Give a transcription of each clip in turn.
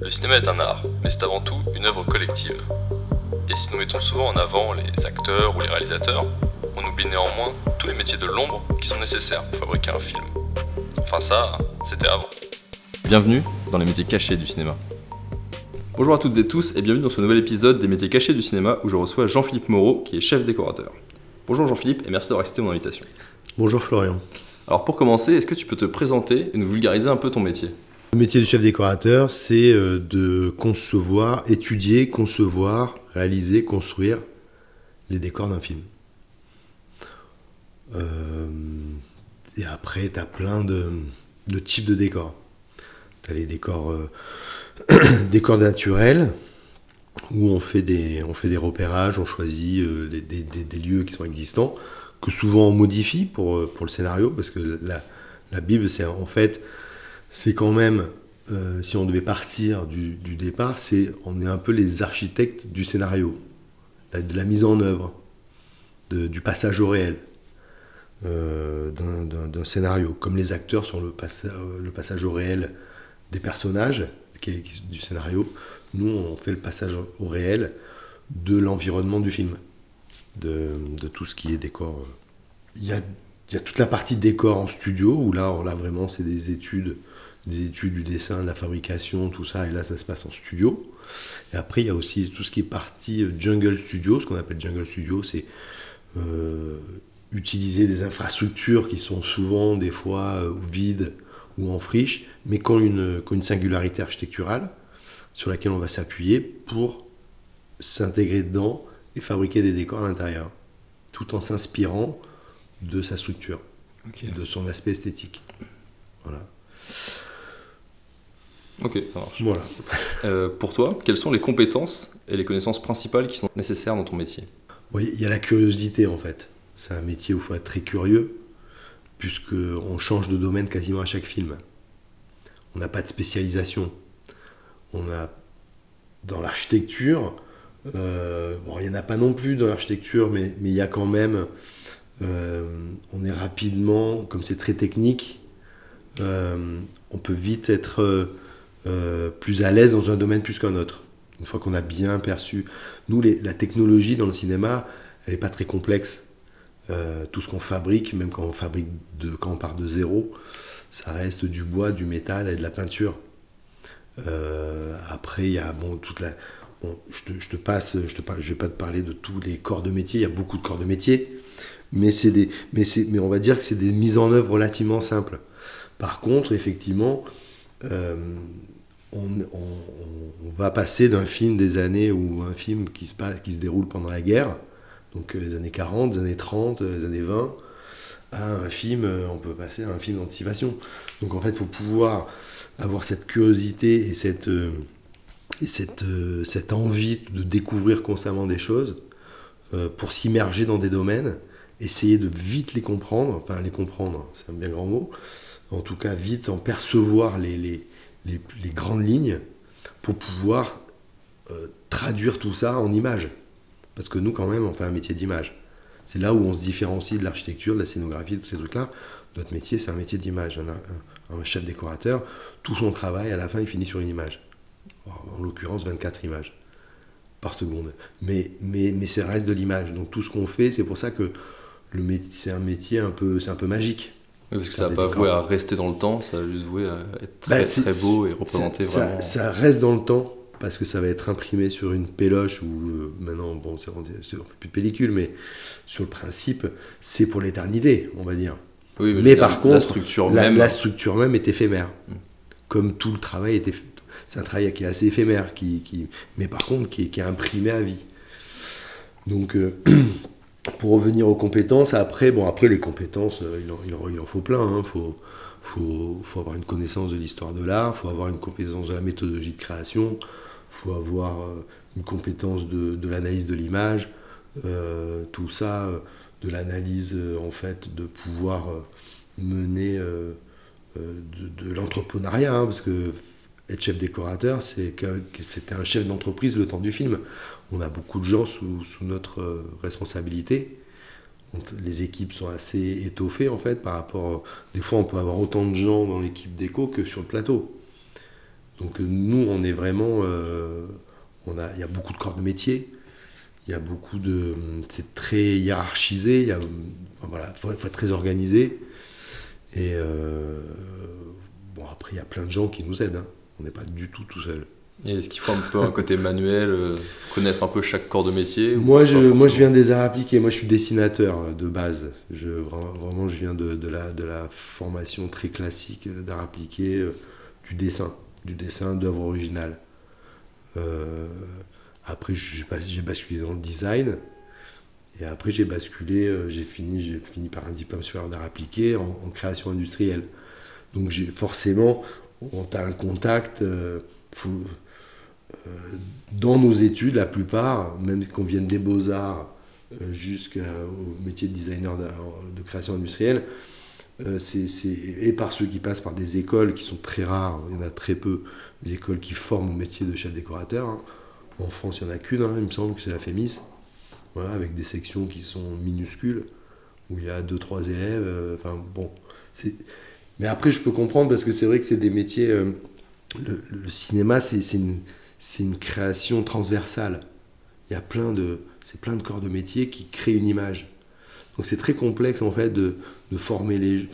Le cinéma est un art, mais c'est avant tout une œuvre collective. Et si nous mettons souvent en avant les acteurs ou les réalisateurs, on oublie néanmoins tous les métiers de l'ombre qui sont nécessaires pour fabriquer un film. Enfin ça, c'était avant. Bienvenue dans les métiers cachés du cinéma. Bonjour à toutes et tous et bienvenue dans ce nouvel épisode des métiers cachés du cinéma où je reçois Jean-Philippe Moreau qui est chef décorateur. Bonjour Jean-Philippe et merci d'avoir accepté mon invitation. Bonjour Florian. Alors pour commencer, est-ce que tu peux te présenter et nous vulgariser un peu ton métier ? Le métier du chef décorateur, c'est de concevoir, étudier, concevoir, réaliser, construire les décors d'un film. Et après, tu as plein de types de décors. Tu as les décors, décors naturels, où on fait des repérages, on choisit des lieux qui sont existants, que souvent on modifie pour le scénario, parce que la Bible, c'est quand même, si on devait partir du départ, on est un peu les architectes du scénario, de la mise en œuvre, du passage au réel d'un scénario. Comme les acteurs sont le passage au réel des personnages du scénario, nous on fait le passage au réel de l'environnement du film, de tout ce qui est décor. Il y a toute la partie décor en studio, où là vraiment c'est des études du dessin, de la fabrication, tout ça, et là ça se passe en studio. Et après il y a aussi tout ce qui est partie jungle studio. Ce qu'on appelle jungle studio, c'est utiliser des infrastructures qui sont souvent des fois vides ou en friche, mais qui ont une singularité architecturale sur laquelle on va s'appuyer pour s'intégrer dedans et fabriquer des décors à l'intérieur, tout en s'inspirant de sa structure, de son aspect esthétique. Voilà. Ok, ça marche. Voilà. Pour toi, quelles sont les compétences et les connaissances principales qui sont nécessaires dans ton métier ? Oui, il y a la curiosité en fait. C'est un métier où il faut être très curieux, puisqu'on change de domaine quasiment à chaque film. On n'a pas de spécialisation. On a dans l'architecture, il n'y en a pas non plus dans l'architecture, mais il y a quand même, on est rapidement, comme c'est très technique, on peut vite être plus à l'aise dans un domaine plus qu'un autre. Une fois qu'on a bien perçu. Nous, la technologie dans le cinéma, elle n'est pas très complexe. Tout ce qu'on fabrique, même quand on part de zéro, ça reste du bois, du métal et de la peinture. Après, il y a toute la. Je vais pas te parler de tous les corps de métier. Il y a beaucoup de corps de métier, mais on va dire que c'est des mises en œuvre relativement simples. Par contre, effectivement, on va passer d'un film des années ou un film qui se déroule pendant la guerre, donc les années 40, les années 30, les années 20, à un film, on peut passer à un film d'anticipation. Donc en fait, il faut pouvoir avoir cette curiosité et cette envie de découvrir constamment des choses pour s'immerger dans des domaines, essayer de vite les comprendre, enfin les comprendre, c'est un bien grand mot, en tout cas vite en percevoir les grandes lignes pour pouvoir traduire tout ça en images. Parce que nous, quand même, on fait un métier d'image. C'est là où on se différencie de l'architecture, de la scénographie, de tous ces trucs-là. Notre métier, c'est un métier d'image. Un chef décorateur, tout son travail, à la fin, il finit sur une image. En l'occurrence, 24 images par seconde. Mais ça reste de l'image. Donc tout ce qu'on fait, c'est pour ça que c'est un métier un peu magique. Oui, parce que ça n'a pas voué à rester dans le temps, ça a juste voué à être très beau et représenter vraiment... Ça reste dans le temps, parce que ça va être imprimé sur une péloche, ou maintenant, on fait plus de pellicule, mais sur le principe, c'est pour l'éternité, on va dire. Oui, mais par contre, la structure même est éphémère. Comme tout le travail c'est un travail qui est assez éphémère, mais par contre qui est imprimé à vie. Donc, pour revenir aux compétences, après les compétences, il en faut plein. Hein. Faut avoir une connaissance de l'histoire de l'art, il faut avoir une compétence de la méthodologie de création, il faut avoir une compétence de l'analyse de l'image, tout ça, de l'analyse en fait, de pouvoir mener de l'entrepreneuriat, hein, parce que être chef décorateur, c'était un chef d'entreprise le temps du film. On a beaucoup de gens sous notre responsabilité. Les équipes sont assez étoffées en fait par rapport. Des fois, on peut avoir autant de gens dans l'équipe déco que sur le plateau. Donc nous, on est vraiment... il y a beaucoup de corps de métier, il y a beaucoup de... C'est très hiérarchisé, voilà, faut être très organisé. Et bon, après, il y a plein de gens qui nous aident, hein. On n'est pas du tout seul. Et est-ce qu'il faut un peu un côté manuel, connaître un peu chaque corps de métier? Moi, je viens des arts appliqués. Moi, je suis dessinateur de base. Vraiment, je viens de la formation très classique d'arts appliqués, du dessin d'œuvres originales. Après, j'ai basculé dans le design. Et après, j'ai fini par un diplôme supérieur d'art appliqué en création industrielle. Donc, forcément, on a un contact. Dans nos études, la plupart, même qu'on vienne des beaux-arts jusqu'au métier de designer de création industrielle, et par ceux qui passent par des écoles qui sont très rares, il y en a très peu, des écoles qui forment au métier de chef décorateur. Hein. En France, il n'y en a qu'une, hein, il me semble que c'est la FEMIS, voilà, avec des sections qui sont minuscules, où il y a 2-3 élèves. Bon, mais après, je peux comprendre, parce que c'est vrai que c'est des métiers... le cinéma, c'est une création transversale. Il y a plein de corps de métier qui créent une image. Donc c'est très complexe en fait de former les...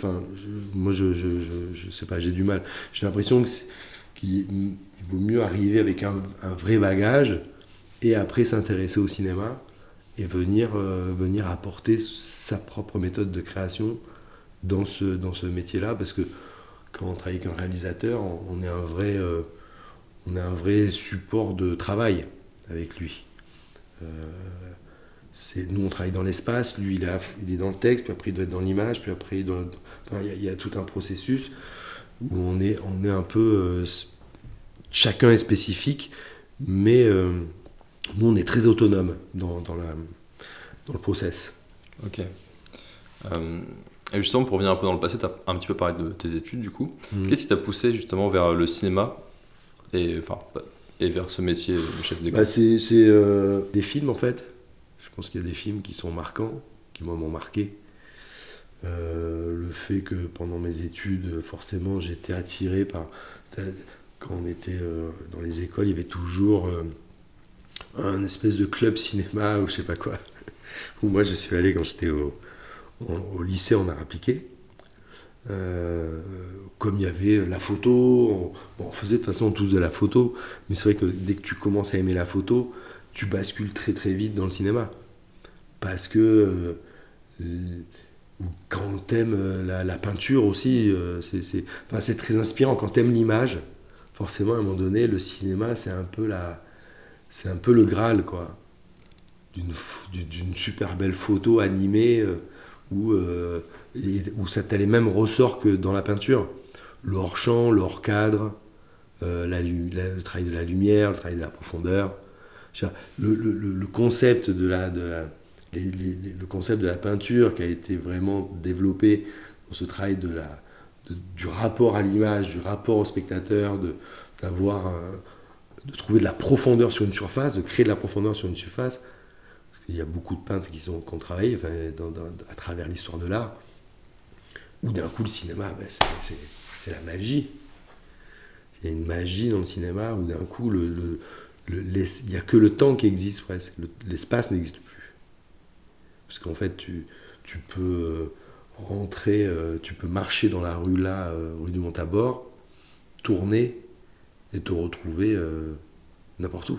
Moi je sais pas, j'ai du mal. J'ai l'impression qu'il vaut mieux arriver avec un vrai bagage et après s'intéresser au cinéma et venir apporter sa propre méthode de création dans ce métier-là, parce que quand on travaille avec un réalisateur, on est un vrai support de travail avec lui. Nous, on travaille dans l'espace, lui, il est dans le texte, puis après, il doit être dans l'image, puis après, il y a tout un processus où on est un peu... chacun est spécifique, mais nous, on est très autonome dans le process. Ok. Et justement, pour revenir un peu dans le passé, tu as un petit peu parlé de tes études, du coup. Qu'est-ce qui t'a poussé justement vers le cinéma et vers ce métier de chef d'école? C'est des films en fait. Je pense qu'il y a des films qui sont marquants, qui m'ont marqué. Le fait que pendant mes études, forcément, j'étais attiré par... Quand on était dans les écoles, il y avait toujours un espèce de club cinéma ou je sais pas quoi. Où moi, je suis allé quand j'étais au lycée en art appliqué. Comme il y avait la photo, on faisait de toute façon tous de la photo, mais c'est vrai que dès que tu commences à aimer la photo, tu bascules très très vite dans le cinéma. Parce que quand t'aimes la peinture aussi, c'est très inspirant. Quand t'aimes l'image, forcément à un moment donné, le cinéma c'est un peu le Graal, quoi. D'une super belle photo animée où ça t'as les mêmes ressorts que dans la peinture. Le hors-champ, le hors-cadre, le travail de la lumière, le travail de la profondeur. Le concept le concept de la peinture qui a été vraiment développé dans ce travail du rapport à l'image, du rapport au spectateur, de trouver de la profondeur sur une surface, de créer de la profondeur sur une surface. Parce qu'il y a beaucoup de peintres qui ont travaillé à travers l'histoire de l'art, où d'un coup le cinéma, c'est la magie. Il y a une magie dans le cinéma où d'un coup il n'y a que le temps qui existe, presque. L'espace n'existe plus. Parce qu'en fait tu peux rentrer, tu peux marcher dans la rue là, rue du Montabor, tourner et te retrouver n'importe où.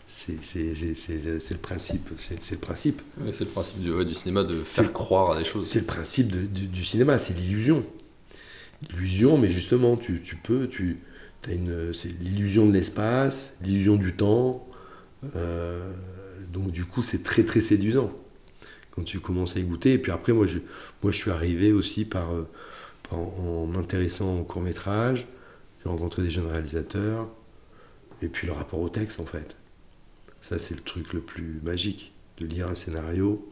C'est le principe. C'est le principe. Ouais, c'est le principe du cinéma, de faire croire à des choses. C'est le principe du cinéma, c'est l'illusion. L'illusion, mais justement, c'est l'illusion de l'espace, l'illusion du temps. Donc du coup, c'est très très séduisant quand tu commences à y goûter. Et puis après, moi, je suis arrivé aussi en m'intéressant au court-métrage. J'ai rencontré des jeunes réalisateurs. Et puis le rapport au texte, en fait. Ça, c'est le truc le plus magique, de lire un scénario,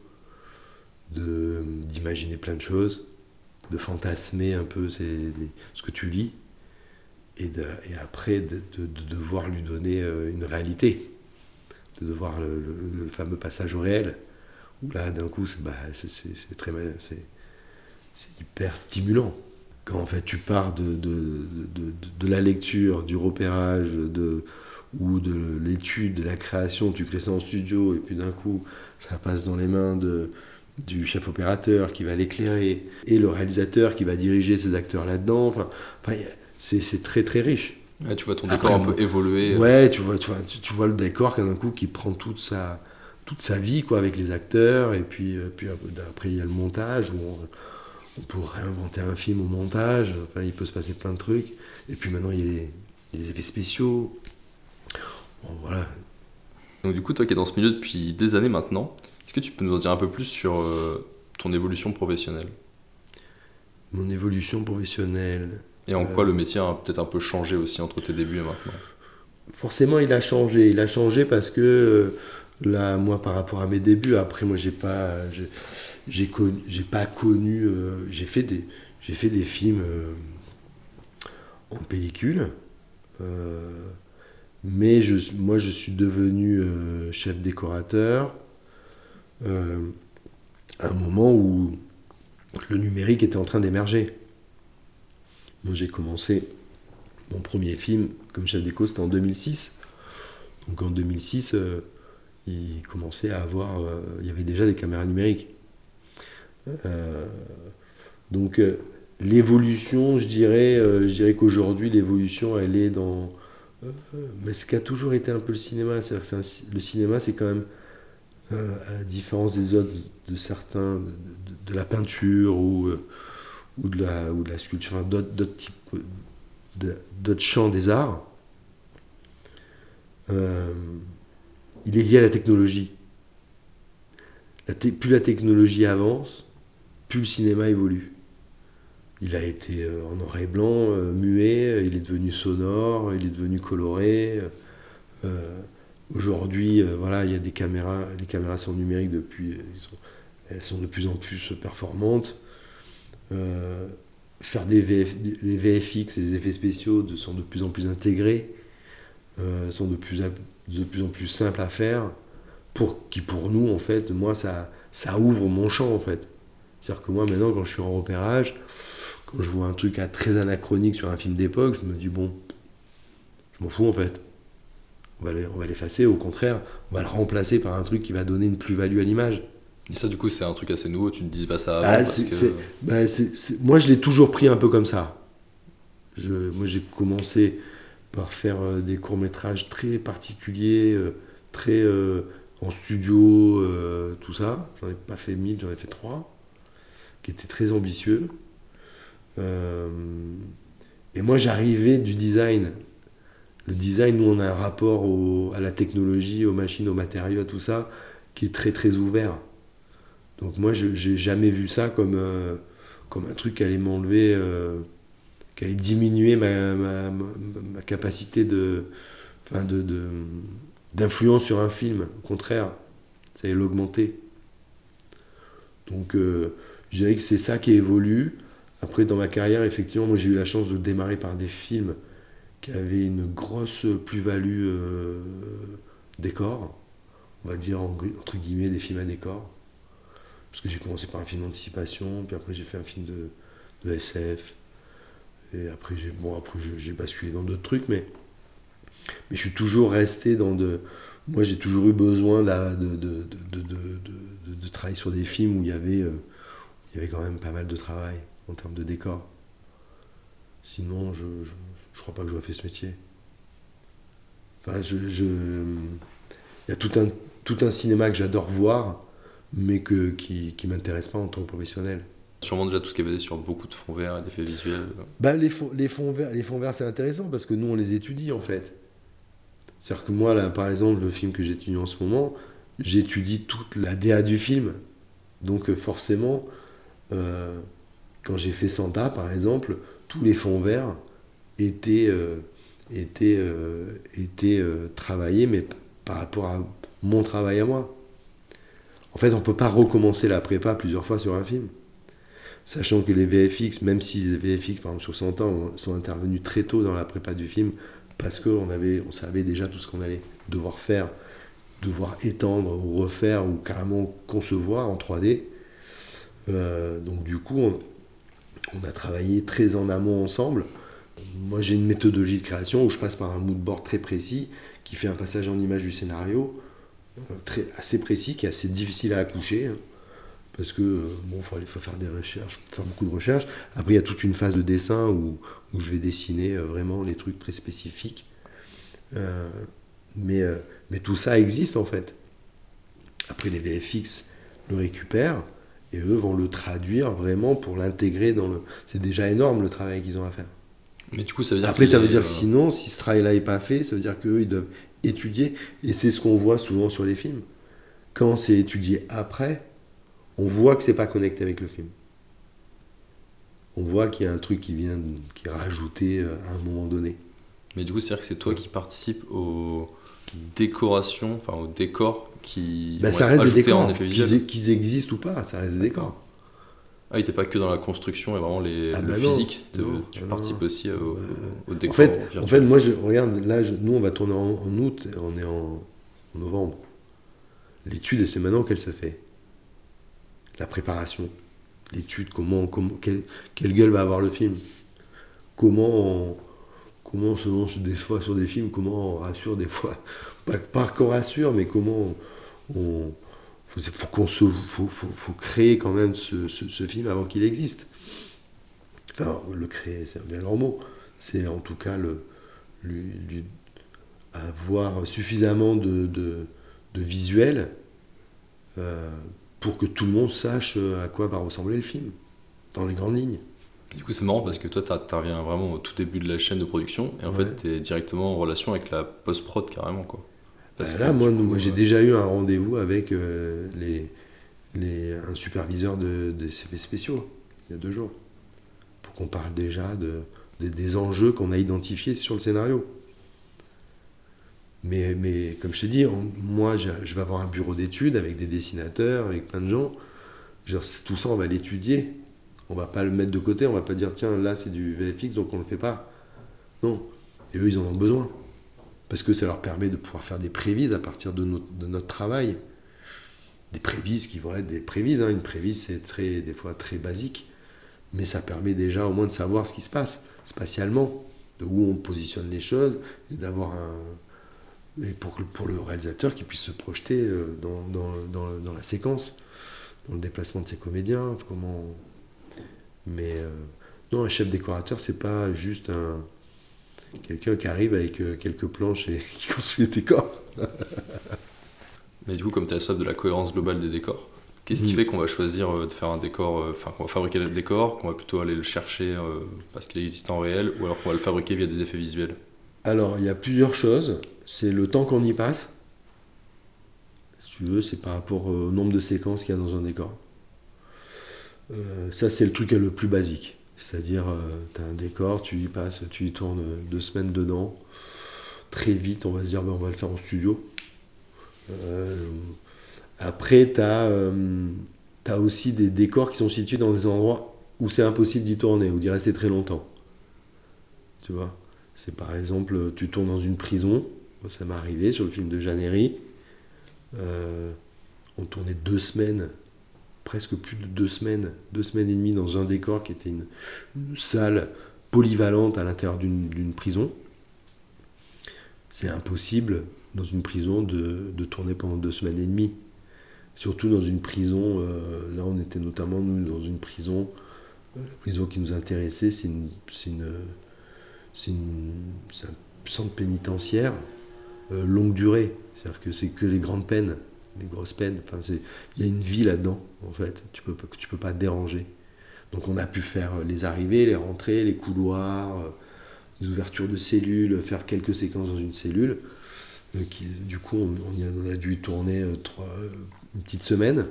d'imaginer plein de choses, de fantasmer un peu ce que tu lis, et après de devoir lui donner une réalité, de devoir le fameux passage au réel, où là, d'un coup, c'est hyper stimulant. quand en fait tu pars de la lecture, du repérage, ou de l'étude, de la création, tu crées ça en studio, et puis d'un coup, ça passe dans les mains du chef opérateur qui va l'éclairer, et le réalisateur qui va diriger ses acteurs là-dedans. Enfin, c'est très très riche. Ouais, tu vois ton décor un peu évoluer. Ouais, tu vois le décor d'un coup qui prend toute sa vie quoi, avec les acteurs, et puis après il y a le montage, où on peut réinventer un film au montage, enfin, il peut se passer plein de trucs, et puis maintenant il y a les effets spéciaux. Bon, voilà. Donc du coup, toi qui es dans ce milieu depuis des années maintenant, est-ce que tu peux nous en dire un peu plus sur ton évolution professionnelle? Mon évolution professionnelle. Et en quoi le métier a peut-être un peu changé aussi entre tes débuts et maintenant? Forcément, il a changé. Il a changé parce que là, moi, par rapport à mes débuts, après, moi, j'ai pas connu. J'ai fait des films en pellicule, mais moi, je suis devenu chef décorateur à un moment où le numérique était en train d'émerger. Moi, j'ai commencé mon premier film comme chef déco, c'était en 2006. Donc en 2006, il commençait à avoir... il y avait déjà des caméras numériques. Donc l'évolution, je dirais qu'aujourd'hui, l'évolution, elle est dans... mais ce qui a toujours été un peu le cinéma, le cinéma, c'est quand même, à la différence des autres, de certains, de la peinture ou de la sculpture, enfin, d'autres types, d'autres champs des arts, il est lié à la technologie. Plus la technologie avance, plus le cinéma évolue. Il a été en noir et blanc, muet, il est devenu sonore, il est devenu coloré. Aujourd'hui, voilà, il y a des caméras, les caméras sont numériques depuis, elles sont de plus en plus performantes. Faire les VFX et les effets spéciaux sont de plus en plus intégrés, sont de plus en plus simples à faire, pour nous, en fait, moi, ça ouvre mon champ, en fait. C'est-à-dire que moi, maintenant, quand je suis en repérage, quand je vois un truc très anachronique sur un film d'époque, je me dis, bon, je m'en fous, en fait. On va l'effacer, au contraire, on va le remplacer par un truc qui va donner une plus-value à l'image. Et ça, du coup, c'est un truc assez nouveau, tu ne dis pas ça avant moi, je l'ai toujours pris un peu comme ça. Moi, j'ai commencé par faire des courts-métrages très particuliers, très en studio, tout ça. J'en ai pas fait 1000, j'en ai fait 3, qui étaient très ambitieux. Et moi, j'arrivais du design. Le design, nous, on a un rapport à la technologie, aux machines, aux matériaux, à tout ça, qui est très, très ouvert. Donc moi, j'ai jamais vu ça comme un truc qui allait m'enlever, qui allait diminuer ma capacité d'influence sur un film. Au contraire, ça allait l'augmenter. Donc je dirais que c'est ça qui évolue. Après, dans ma carrière, effectivement, moi j'ai eu la chance de démarrer par des films qui avaient une grosse plus-value décor. On va dire entre guillemets des films à décor. Parce que j'ai commencé par un film d'anticipation, puis après j'ai fait un film de SF, et après j'ai basculé dans d'autres trucs, mais je suis toujours resté moi j'ai toujours eu besoin de travailler sur des films où il y avait quand même pas mal de travail en termes de décor. Sinon je crois pas que j'aurais fait ce métier. Enfin, il y a tout un cinéma que j'adore voir, mais qui ne m'intéresse pas en tant que professionnel. Sûrement déjà tout ce qui est basé sur beaucoup de fonds verts et d'effets visuels. Les fonds verts, c'est intéressant parce que nous, on les étudie, en fait. C'est-à-dire que moi, là, par exemple, le film que j'étudie en ce moment, j'étudie toute la DA du film. Donc forcément, quand j'ai fait Santa, par exemple, tous les fonds verts étaient travaillés, mais par rapport à mon travail à moi. En fait, on ne peut pas recommencer la prépa plusieurs fois sur un film. Sachant que les VFX, même si les VFX, par exemple sur 100 ans, sont intervenus très tôt dans la prépa du film, parce qu'on savait déjà tout ce qu'on allait devoir faire, devoir étendre ou refaire ou carrément concevoir en 3D. Donc du coup, On a travaillé très en amont ensemble. Moi, j'ai une méthodologie de création où je passe par un mood board très précis qui fait un passage en image du scénario assez précis, qui est assez difficile à accoucher. Hein, parce que, bon, il faut faire des recherches, faire beaucoup de recherches. Après, il y a toute une phase de dessin où je vais dessiner vraiment les trucs très spécifiques. Mais tout ça existe, en fait. Après, les VFX le récupèrent et eux vont le traduire vraiment pour l'intégrer dans le... C'est déjà énorme le travail qu'ils ont à faire. Mais du coup, ça veut dire Après, ça veut dire que sinon, si ce travail-là n'est pas fait, ça veut dire qu'eux, ils doivent étudier. Et c'est ce qu'on voit souvent sur les films. Quand c'est étudié après, on voit que c'est pas connecté avec le film. On voit qu'il y a un truc qui est rajouté à un moment donné. Mais du coup, c'est-à-dire que c'est toi qui participes aux décorations, enfin aux décors qui vont ça être reste des ajoutés décors, en effet visuel. qu'ils existent ou pas, ça reste des décors. Ah, il n'était pas que dans la construction et vraiment le non, physique. non, Tu non, participes aussi au décor en fait, moi, regarde, là, nous, on va tourner en août, et on est en novembre. L'étude, c'est maintenant qu'elle se fait. La préparation. L'étude, quelle gueule va avoir le film. Comment des fois sur des films, comment on rassure des fois. Pas qu'on rassure, mais comment faut créer quand même ce film avant qu'il existe. Enfin, le créer, c'est bien leur mot. C'est en tout cas lui avoir suffisamment de visuel pour que tout le monde sache à quoi va ressembler le film, dans les grandes lignes. Du coup, c'est marrant parce que toi, tu reviens vraiment au tout début de la chaîne de production et en fait, tu es directement en relation avec la post-prod carrément, quoi. Là, moi j'ai déjà eu un rendez-vous avec un superviseur des effets spéciaux, il y a 2 jours, pour qu'on parle déjà des enjeux qu'on a identifiés sur le scénario. Mais comme je t'ai dit, moi je vais avoir un bureau d'études avec des dessinateurs, avec plein de gens. Genre, tout ça, on va l'étudier. On va pas le mettre de côté, on va pas dire tiens, là c'est du VFX donc on le fait pas. Non. Et eux, ils en ont besoin. Parce que ça leur permet de pouvoir faire des prévises à partir de notre travail. Des prévises qui vont être des prévises. Hein. Une prévise, c'est des fois très basique. Mais ça permet déjà au moins de savoir ce qui se passe spatialement, de où on positionne les choses, et d'avoir et pour le réalisateur qui puisse se projeter dans la séquence, dans le déplacement de ses comédiens. Mais non, un chef décorateur, c'est pas juste quelqu'un qui arrive avec quelques planches et qui construit des décors. Mais du coup, comme tu as soif de la cohérence globale des décors, qu'est-ce qui fait qu'on va choisir de faire un décor, qu'on va fabriquer le décor, qu'on va plutôt aller le chercher parce qu'il existe en réel, ou alors qu'on va le fabriquer via des effets visuels? Alors, il y a plusieurs choses. C'est le temps qu'on y passe. Si tu veux, c'est par rapport au nombre de séquences qu'il y a dans un décor. Ça, c'est le truc le plus basique. C'est-à-dire, tu as un décor, tu y tournes 2 semaines dedans. Très vite, on va se dire, on va le faire en studio. Après, tu as aussi des décors qui sont situés dans des endroits où c'est impossible d'y tourner, ou d'y rester très longtemps. Tu vois, c'est par exemple, tu tournes dans une prison. Ça m'est arrivé sur le film de Jeannery. On tournait 2 semaines, presque plus de 2 semaines, 2 semaines et demie dans un décor qui était une salle polyvalente à l'intérieur d'une prison. C'est impossible dans une prison de tourner pendant 2 semaines et demie. Surtout dans une prison, là on était notamment nous dans une prison, la prison qui nous intéressait, c'est un centre pénitentiaire longue durée, c'est-à-dire que c'est que les grandes peines, les grosses peines, enfin, il y a une vie là-dedans en fait, tu peux pas te déranger. Donc on a pu faire les arrivées, les rentrées, les couloirs, les ouvertures de cellules, faire quelques séquences dans une cellule. Du coup, on a dû tourner une petite semaine.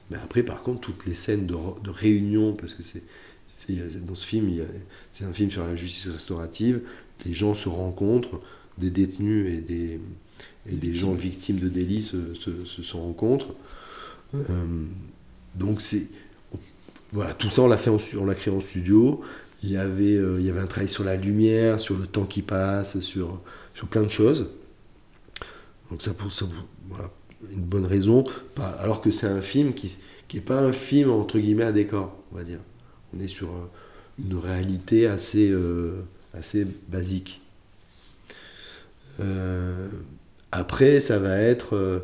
Mais après, par contre, toutes les scènes de réunion, parce que dans ce film, c'est un film sur la justice restaurative, les gens se rencontrent, des détenus et des gens victimes de délits se rencontrent. Donc voilà, tout ça on l'a créé en studio. Il y avait un travail sur la lumière, sur le temps qui passe, sur plein de choses. Donc ça voilà, une bonne raison. Alors que c'est un film qui est pas un film entre guillemets à décor, on va dire. On est sur une réalité assez basique. Après, ça va être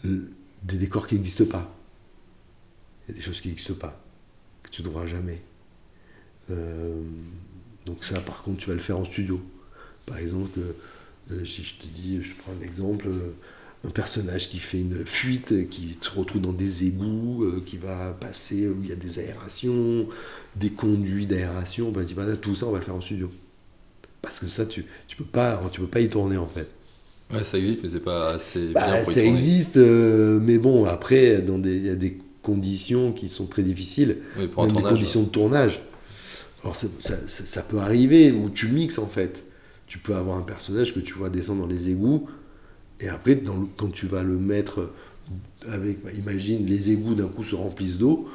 des décors qui n'existent pas. Il y a des choses qui n'existent pas, que tu ne trouveras jamais. Donc ça, par contre, tu vas le faire en studio. Par exemple, si je te dis, je prends un exemple, un personnage qui fait une fuite, qui se retrouve dans des égouts, qui va passer où il y a des aérations, des conduits d'aération, ben, tu dis, tout ça, on va le faire en studio. Parce que ça, tu peux pas y tourner, en fait. Ouais, ça existe, mais c'est pas assez bien pour y Ça tourner. existe, mais bon, après, il y a des conditions qui sont très difficiles, Oui, pour un même des tournage. conditions de tournage. Alors ça peut arriver, où tu mixes, en fait. Tu peux avoir un personnage que tu vois descendre dans les égouts, et après, quand tu vas le mettre avec, imagine, les égouts d'un coup se remplissent d'eau,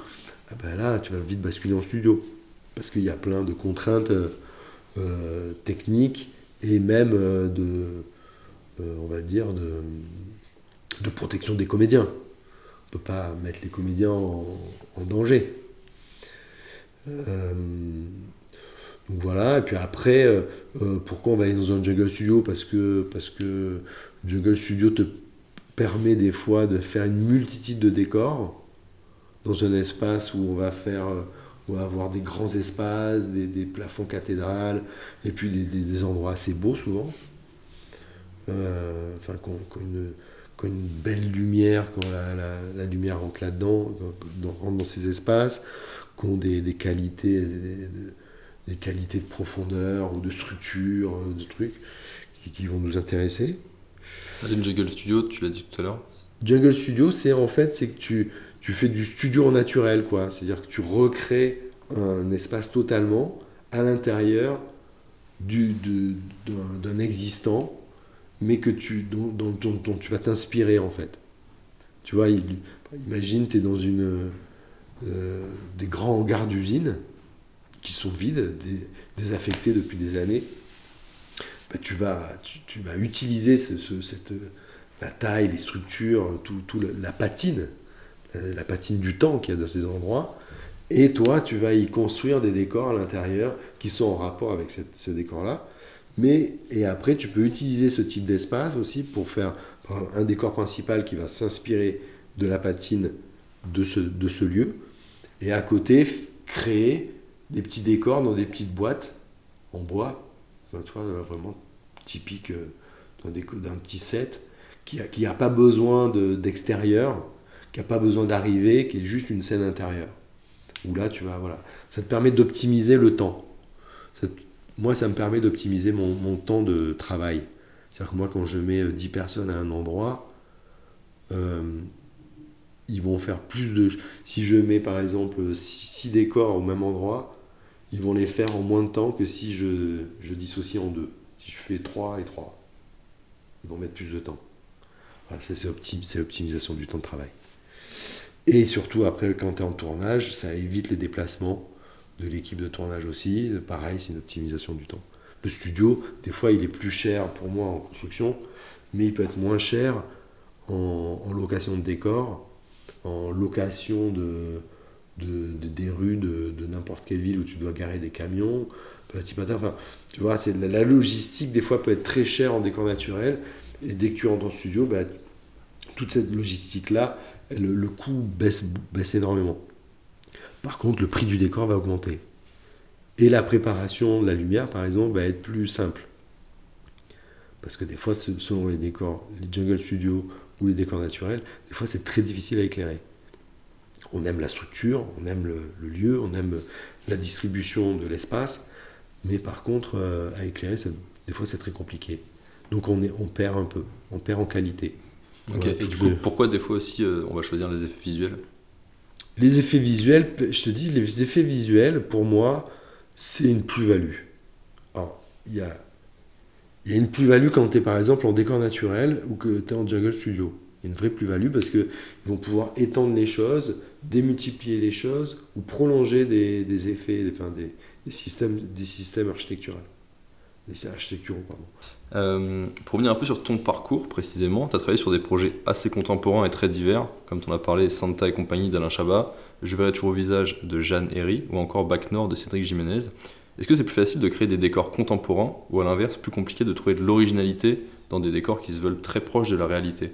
ah ben là, tu vas vite basculer en studio. Parce qu'il y a plein de contraintes techniques et même on va dire, de protection des comédiens. On ne peut pas mettre les comédiens en danger. Donc voilà, et puis après, pourquoi on va aller dans un Jungle Studio parce que Jungle Studio te permet des fois de faire une multitude de décors dans un espace où on va avoir des grands espaces, des plafonds cathédrales, et puis des endroits assez beaux souvent. Quand une belle lumière, quand la lumière rentre là-dedans, rentre dans ces espaces, qui ont des qualités, des qualités de profondeur ou de structure, de trucs qui vont nous intéresser. Ça, le Jungle Studio, tu l'as dit tout à l'heure. Jungle Studio, c'est que tu fais du studio en naturel, quoi. C'est-à-dire que tu recrées un espace totalement à l'intérieur d'un existant, mais dont tu vas t'inspirer, en fait. Tu vois, imagine, tu es dans des grands hangars d'usine qui sont vides, désaffectés depuis des années. Ben, tu vas utiliser la taille, les structures, la patine du temps qu'il y a dans ces endroits, et toi, tu vas y construire des décors à l'intérieur qui sont en rapport avec ces décors-là. Et après, tu peux utiliser ce type d'espace aussi pour faire un décor principal qui va s'inspirer de la patine de ce lieu, et à côté, créer des petits décors dans des petites boîtes en bois, tu vois, vraiment typique d'un petit set, qui a pas besoin d'extérieur, qui n'a pas besoin d'arriver, qui est juste une scène intérieure. Où là, ça te permet d'optimiser le temps. Moi, ça me permet d'optimiser mon temps de travail. C'est-à-dire que moi, quand je mets 10 personnes à un endroit, ils vont faire plus de... Si je mets, par exemple, 6 décors au même endroit, ils vont les faire en moins de temps que si je dissocie en deux. Si je fais 3 et 3, ils vont mettre plus de temps. Voilà, c'est l'optimisation du temps de travail. Et surtout, après, quand tu es en tournage, ça évite les déplacements de l'équipe de tournage aussi. Pareil, c'est une optimisation du temps. Le studio, des fois, il est plus cher pour moi en construction, mais il peut être moins cher en location de décors, en location des rues de n'importe quelle ville où tu dois garer des camions, petit patin. Enfin, tu vois, la logistique, des fois, peut être très chère en décor naturel. Et dès que tu rentres en studio, bah, toute cette logistique-là, le coût baisse énormément. Par contre, le prix du décor va augmenter. Et la préparation de la lumière, par exemple, va être plus simple. Parce que des fois, selon les décors, les jungle studios ou les décors naturels, des fois, c'est très difficile à éclairer. On aime la structure, on aime le lieu, on aime la distribution de l'espace, mais par contre, à éclairer, des fois, c'est très compliqué. Donc, on perd un peu, on perd en qualité. Ok, Voilà, et du coup, pourquoi des fois aussi on va choisir les effets visuels ? Les effets visuels, je te dis, les effets visuels, pour moi, c'est une plus-value. Alors, il y a une plus-value quand tu es par exemple en décor naturel ou que tu es en jungle studio. Il y a une vraie plus-value parce qu'ils vont pouvoir étendre les choses, démultiplier les choses ou prolonger des effets, des systèmes architecturaux. Pour revenir un peu sur ton parcours précisément, tu as travaillé sur des projets assez contemporains et très divers, comme tu en as parlé, Santa et compagnie d'Alain Chabat, Je verrai toujours au visage de Jeanne Herry ou encore Bac Nord de Cédric Jiménez. Est-ce que c'est plus facile de créer des décors contemporains ou à l'inverse plus compliqué de trouver de l'originalité dans des décors qui se veulent très proches de la réalité?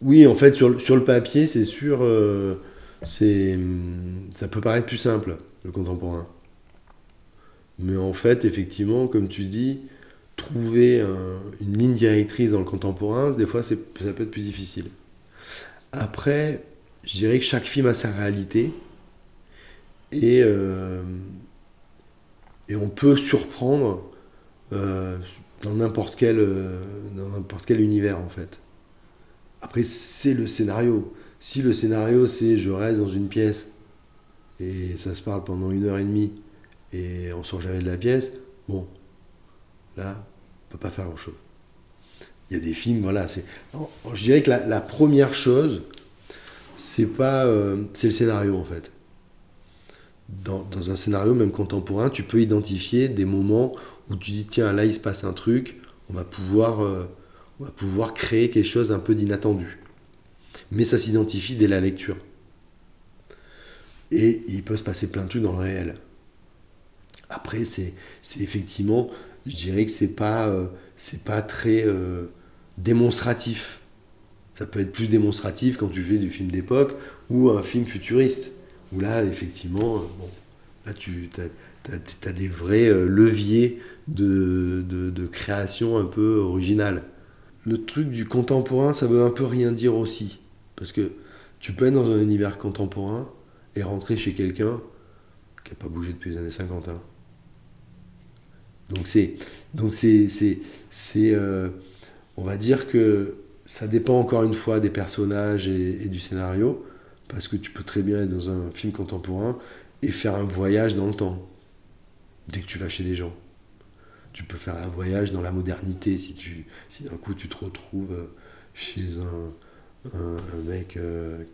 Oui, en fait, sur le papier, c'est sûr, ça peut paraître plus simple, le contemporain. Mais en fait, effectivement, comme tu dis, trouver une ligne directrice dans le contemporain, des fois, ça peut être plus difficile. Après, je dirais que chaque film a sa réalité et, euh, et on peut surprendre dans dans n'importe quel univers, en fait. Après, c'est le scénario. Si le scénario, c'est je reste dans une pièce et ça se parle pendant 1 heure et demie et on sort jamais de la pièce, bon, là, on peut pas faire grand-chose. Il y a des films, voilà, je dirais que la première chose, c'est pas, c'est le scénario en fait. Dans un scénario, même contemporain, tu peux identifier des moments où tu dis, tiens, là, il se passe un truc, on va pouvoir créer quelque chose un peu d'inattendu. Mais ça s'identifie dès la lecture. Et il peut se passer plein de trucs dans le réel. Après, c'est effectivement, je dirais que c'est pas très démonstratif. Ça peut être plus démonstratif quand tu fais du film d'époque ou un film futuriste. Où là, effectivement, bon, là, tu as des vrais leviers de création un peu originale. Le truc du contemporain, ça veut un peu rien dire aussi. Parce que tu peux être dans un univers contemporain et rentrer chez quelqu'un qui n'a pas bougé depuis les années 50. Hein. Donc on va dire que ça dépend encore une fois des personnages et du scénario, parce que tu peux très bien être dans un film contemporain et faire un voyage dans le temps, dès que tu vas chez des gens. Tu peux faire un voyage dans la modernité si d'un coup tu te retrouves chez un mec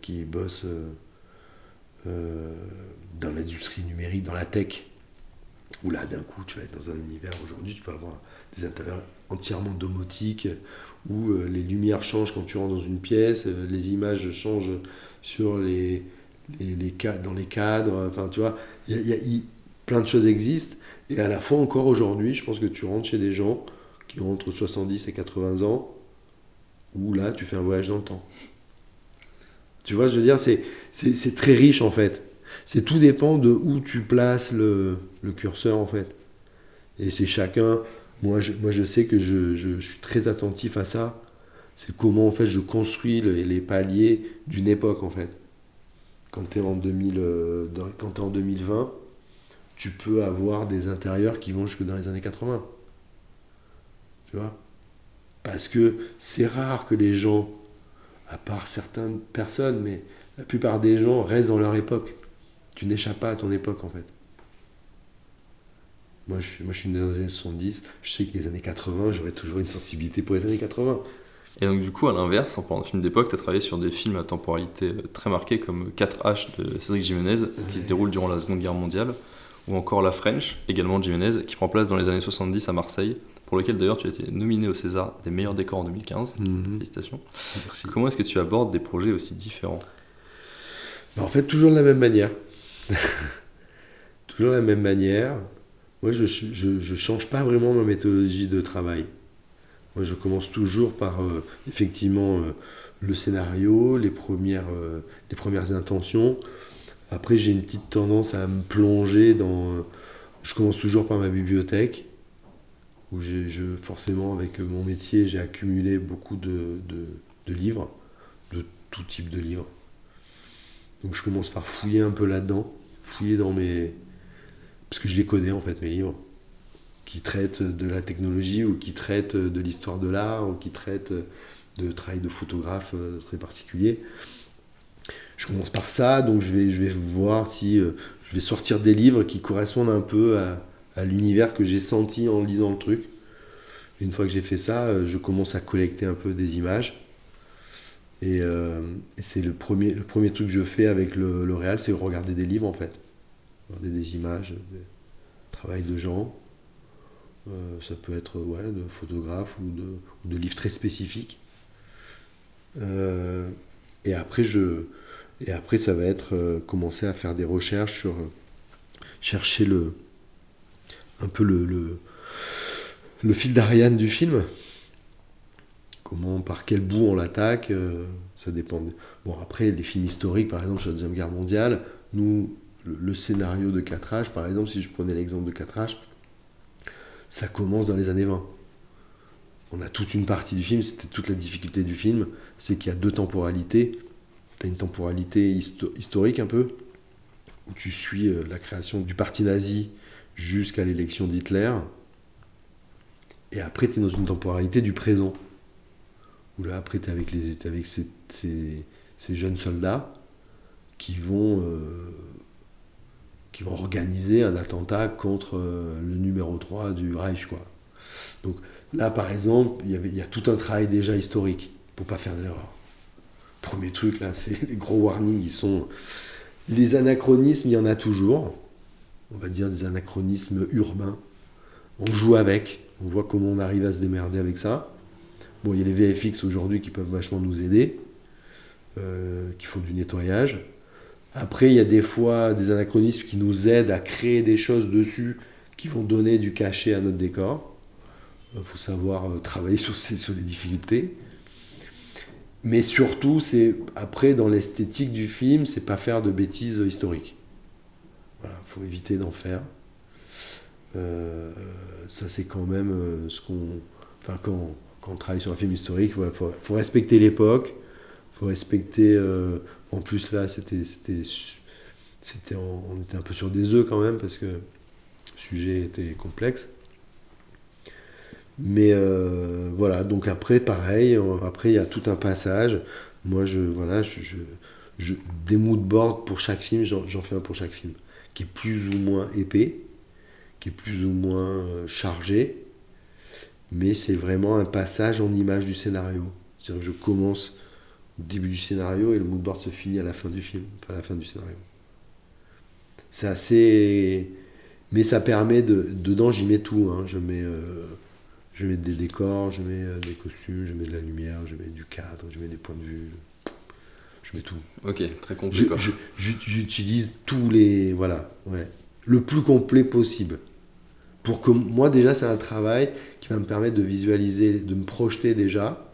qui bosse dans l'industrie numérique, dans la tech, où là d'un coup tu vas être dans un univers aujourd'hui, tu peux avoir des intérieurs entièrement domotiques, où les lumières changent quand tu rentres dans une pièce, les images changent sur dans les cadres, enfin tu vois, plein de choses existent. Et à la fois encore aujourd'hui, je pense que tu rentres chez des gens qui ont entre 70 et 80 ans, où là, tu fais un voyage dans le temps. Tu vois, je veux dire, c'est très riche en fait. Tout dépend de où tu places le curseur en fait. Et c'est chacun. Moi, je sais que je suis très attentif à ça. C'est comment en fait je construis les paliers d'une époque en fait. Quand tu es en 2020, tu peux avoir des intérieurs qui vont jusque dans les années 80. Tu vois? Parce que c'est rare que les gens, à part certaines personnes, mais la plupart des gens restent dans leur époque. Tu n'échappes pas à ton époque en fait. Moi, je suis né dans les années 70, je sais que les années 80, j'aurais toujours une sensibilité pour les années 80. Et donc du coup, à l'inverse, en parlant de films d'époque, tu as travaillé sur des films à temporalité très marquée comme 4H de Cédric Jiménez, qui se déroule durant la Seconde Guerre mondiale, ou encore La French, également de Jiménez, qui prend place dans les années 70 à Marseille, pour lequel d'ailleurs tu as été nominé au César des meilleurs décors en 2015. Félicitations. Merci. Comment est-ce que tu abordes des projets aussi différents? En fait, toujours de la même manière. Toujours de la même manière. Moi, je change pas vraiment ma méthodologie de travail. Moi, je commence toujours par, effectivement, le scénario, les premières intentions. Après, j'ai une petite tendance à me plonger dans... je commence toujours par ma bibliothèque, où forcément, avec mon métier, j'ai accumulé beaucoup de livres, de tout type de livres. Donc, je commence par fouiller un peu là-dedans, fouiller dans mes... parce que je les connais, en fait, mes livres, qui traitent de la technologie, ou qui traitent de l'histoire de l'art, ou qui traitent de travail de photographe très particulier. Je commence par ça, donc je vais voir si je vais sortir des livres qui correspondent un peu à l'univers que j'ai senti en lisant le truc. Une fois que j'ai fait ça, je commence à collecter un peu des images. Et c'est le premier truc que je fais avec le réal, c'est regarder des livres en fait. Regarder des images, des travail de gens. Ça peut être de photographes ou de livres très spécifiques. Et après, ça va être commencer à faire des recherches sur chercher un peu le fil d'Ariane du film. Par quel bout on l'attaque, ça dépend. Bon, après, les films historiques, par exemple, sur la Deuxième Guerre mondiale, nous, le scénario de 4H, par exemple, si je prenais l'exemple de 4H, ça commence dans les années 20. On a toute une partie du film, c'était toute la difficulté du film, c'est qu'il y a 2 temporalités. Tu as une temporalité historique un peu, où tu suis la création du parti nazi jusqu'à l'élection d'Hitler. Et après, tu es dans une temporalité du présent. Où là, après, tu es avec ces jeunes soldats qui vont organiser un attentat contre le numéro 3 du Reich, quoi. Donc là, par exemple, il y a tout un travail déjà historique pour pas faire d'erreur. Premier truc, là, c'est les gros warnings. Les anachronismes, il y en a toujours. On va dire des anachronismes urbains. On joue avec. On voit comment on arrive à se démerder avec ça. Bon, il y a les VFX aujourd'hui qui peuvent vachement nous aider, qui font du nettoyage. Après, il y a des fois des anachronismes qui nous aident à créer des choses dessus qui vont donner du cachet à notre décor. Il faut savoir travailler sur les difficultés. Mais surtout, c'est après, dans l'esthétique du film, c'est pas faire de bêtises historiques. Voilà, il faut éviter d'en faire. Ça, c'est quand même ce qu'on... Enfin, quand on travaille sur un film historique, il faut respecter l'époque, il faut respecter... en plus, là, on était un peu sur des œufs quand même, parce que le sujet était complexe. Mais voilà, donc après, pareil, après, il y a tout un passage. Moi, des moodboards pour chaque film, j'en fais un pour chaque film, qui est plus ou moins épais, qui est plus ou moins chargé, mais c'est vraiment un passage en image du scénario. C'est-à-dire que je commence au début du scénario et le moodboard se finit à la fin du film, enfin à la fin du scénario. C'est assez... Mais ça permet dedans, j'y mets tout. Hein. Je mets des décors, je mets des costumes, je mets de la lumière, je mets du cadre, je mets des points de vue. Je mets tout. Ok, très complet. J'utilise tous les... Voilà, ouais. Le plus complet possible. Pour que moi, déjà, c'est un travail qui va me permettre de visualiser, de me projeter déjà.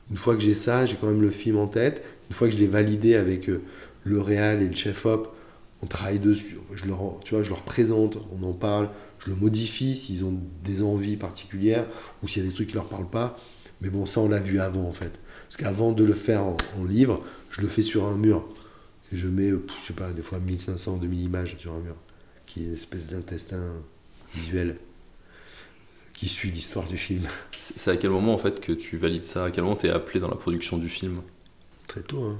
Une fois que j'ai ça, j'ai quand même le film en tête. Une fois que je l'ai validé avec le réal et le chef-op, on travaille dessus. Je leur présente, on en parle, je le modifie s'ils ont des envies particulières ou s'il y a des trucs qui leur parlent pas. Mais bon, ça, on l'a vu avant, en fait. Parce qu'avant de le faire en livre, je le fais sur un mur. Et je mets, je sais pas, des fois 1500, 2000 images sur un mur, qui est une espèce d'intestin visuel qui suit l'histoire du film. C'est à quel moment en fait que tu valides ça? À quel moment tu es appelé dans la production du film? Très tôt. Hein.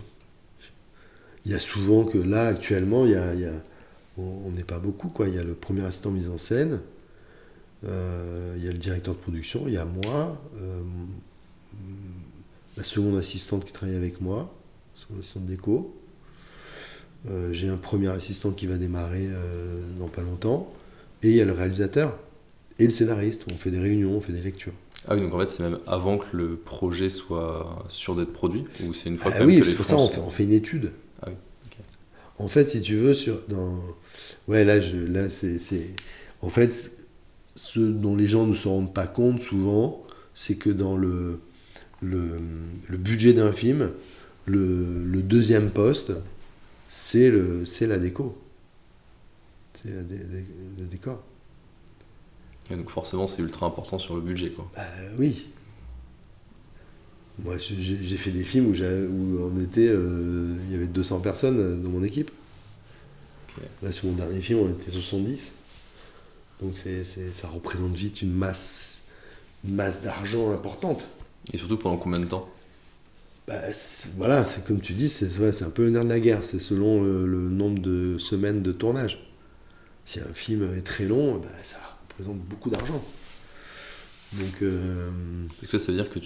Il y a souvent que là, actuellement, on n'est pas beaucoup, quoi. Il y a le premier assistant mise en scène, il y a le directeur de production, il y a moi, la seconde assistante qui travaille avec moi, seconde assistante déco. J'ai un premier assistant qui va démarrer dans pas longtemps. Et il y a le réalisateur et le scénariste. On fait des réunions, on fait des lectures. Ah oui, donc en fait, c'est même avant que le projet soit sûr d'être produit? Ou c'est une fois Ah quand oui, même que c'est les pour ça on fait une étude. Ah oui, ok. En fait, si tu veux, ouais, là, c'est... En fait, ce dont les gens ne se rendent pas compte souvent, c'est que dans le budget d'un film, le deuxième poste, c'est la déco. C'est le décor. Et donc forcément, c'est ultra important sur le budget, quoi. Bah oui. Moi, j'ai fait des films où on était, il y avait 200 personnes dans mon équipe. Okay. Là, sur mon dernier film, on était 70. Donc ça représente vite une masse d'argent importante. Et surtout pendant combien de temps? Voilà, c'est comme tu dis, c'est un peu le nerf de la guerre. C'est selon le nombre de semaines de tournage. Si un film est très long, ça représente beaucoup d'argent. Donc, est-ce que ça veut dire que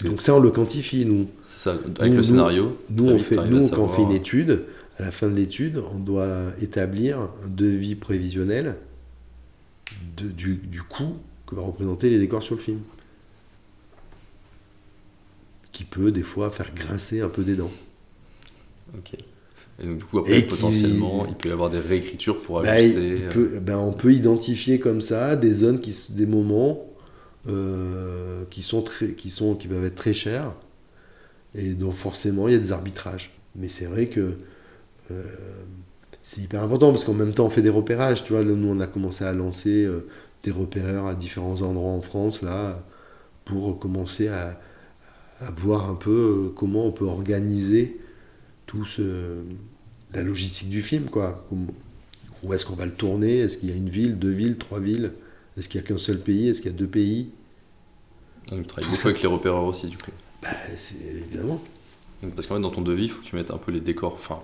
donc ça, on le quantifie, nous. C'est ça, avec le scénario. Quand on fait une étude, à la fin de l'étude, on doit établir un devis prévisionnel du coût que va représenter les décors sur le film. qui peut des fois faire grincer un peu des dents. Ok. Et donc du coup après potentiellement il peut y avoir des réécritures pour Bah, ajuster. On peut identifier comme ça des zones, des moments qui peuvent être très chers, et donc forcément il y a des arbitrages. Mais c'est vrai que c'est hyper important, parce qu'en même temps on fait des repérages, tu vois. Là, nous on a commencé à lancer des repéreurs à différents endroits en France là, pour commencer à voir un peu comment on peut organiser la logistique du film, quoi. Où est-ce qu'on va le tourner? Est-ce qu'il y a une ville, 2 villes, 3 villes? Est-ce qu'il n'y a qu'un seul pays? Est-ce qu'il y a 2 pays? Donc tu travailles beaucoup avec les repéreurs aussi du coup. Bah, évidemment. Donc, parce qu'en fait dans ton devis il faut que tu mettes un peu les décors. Enfin,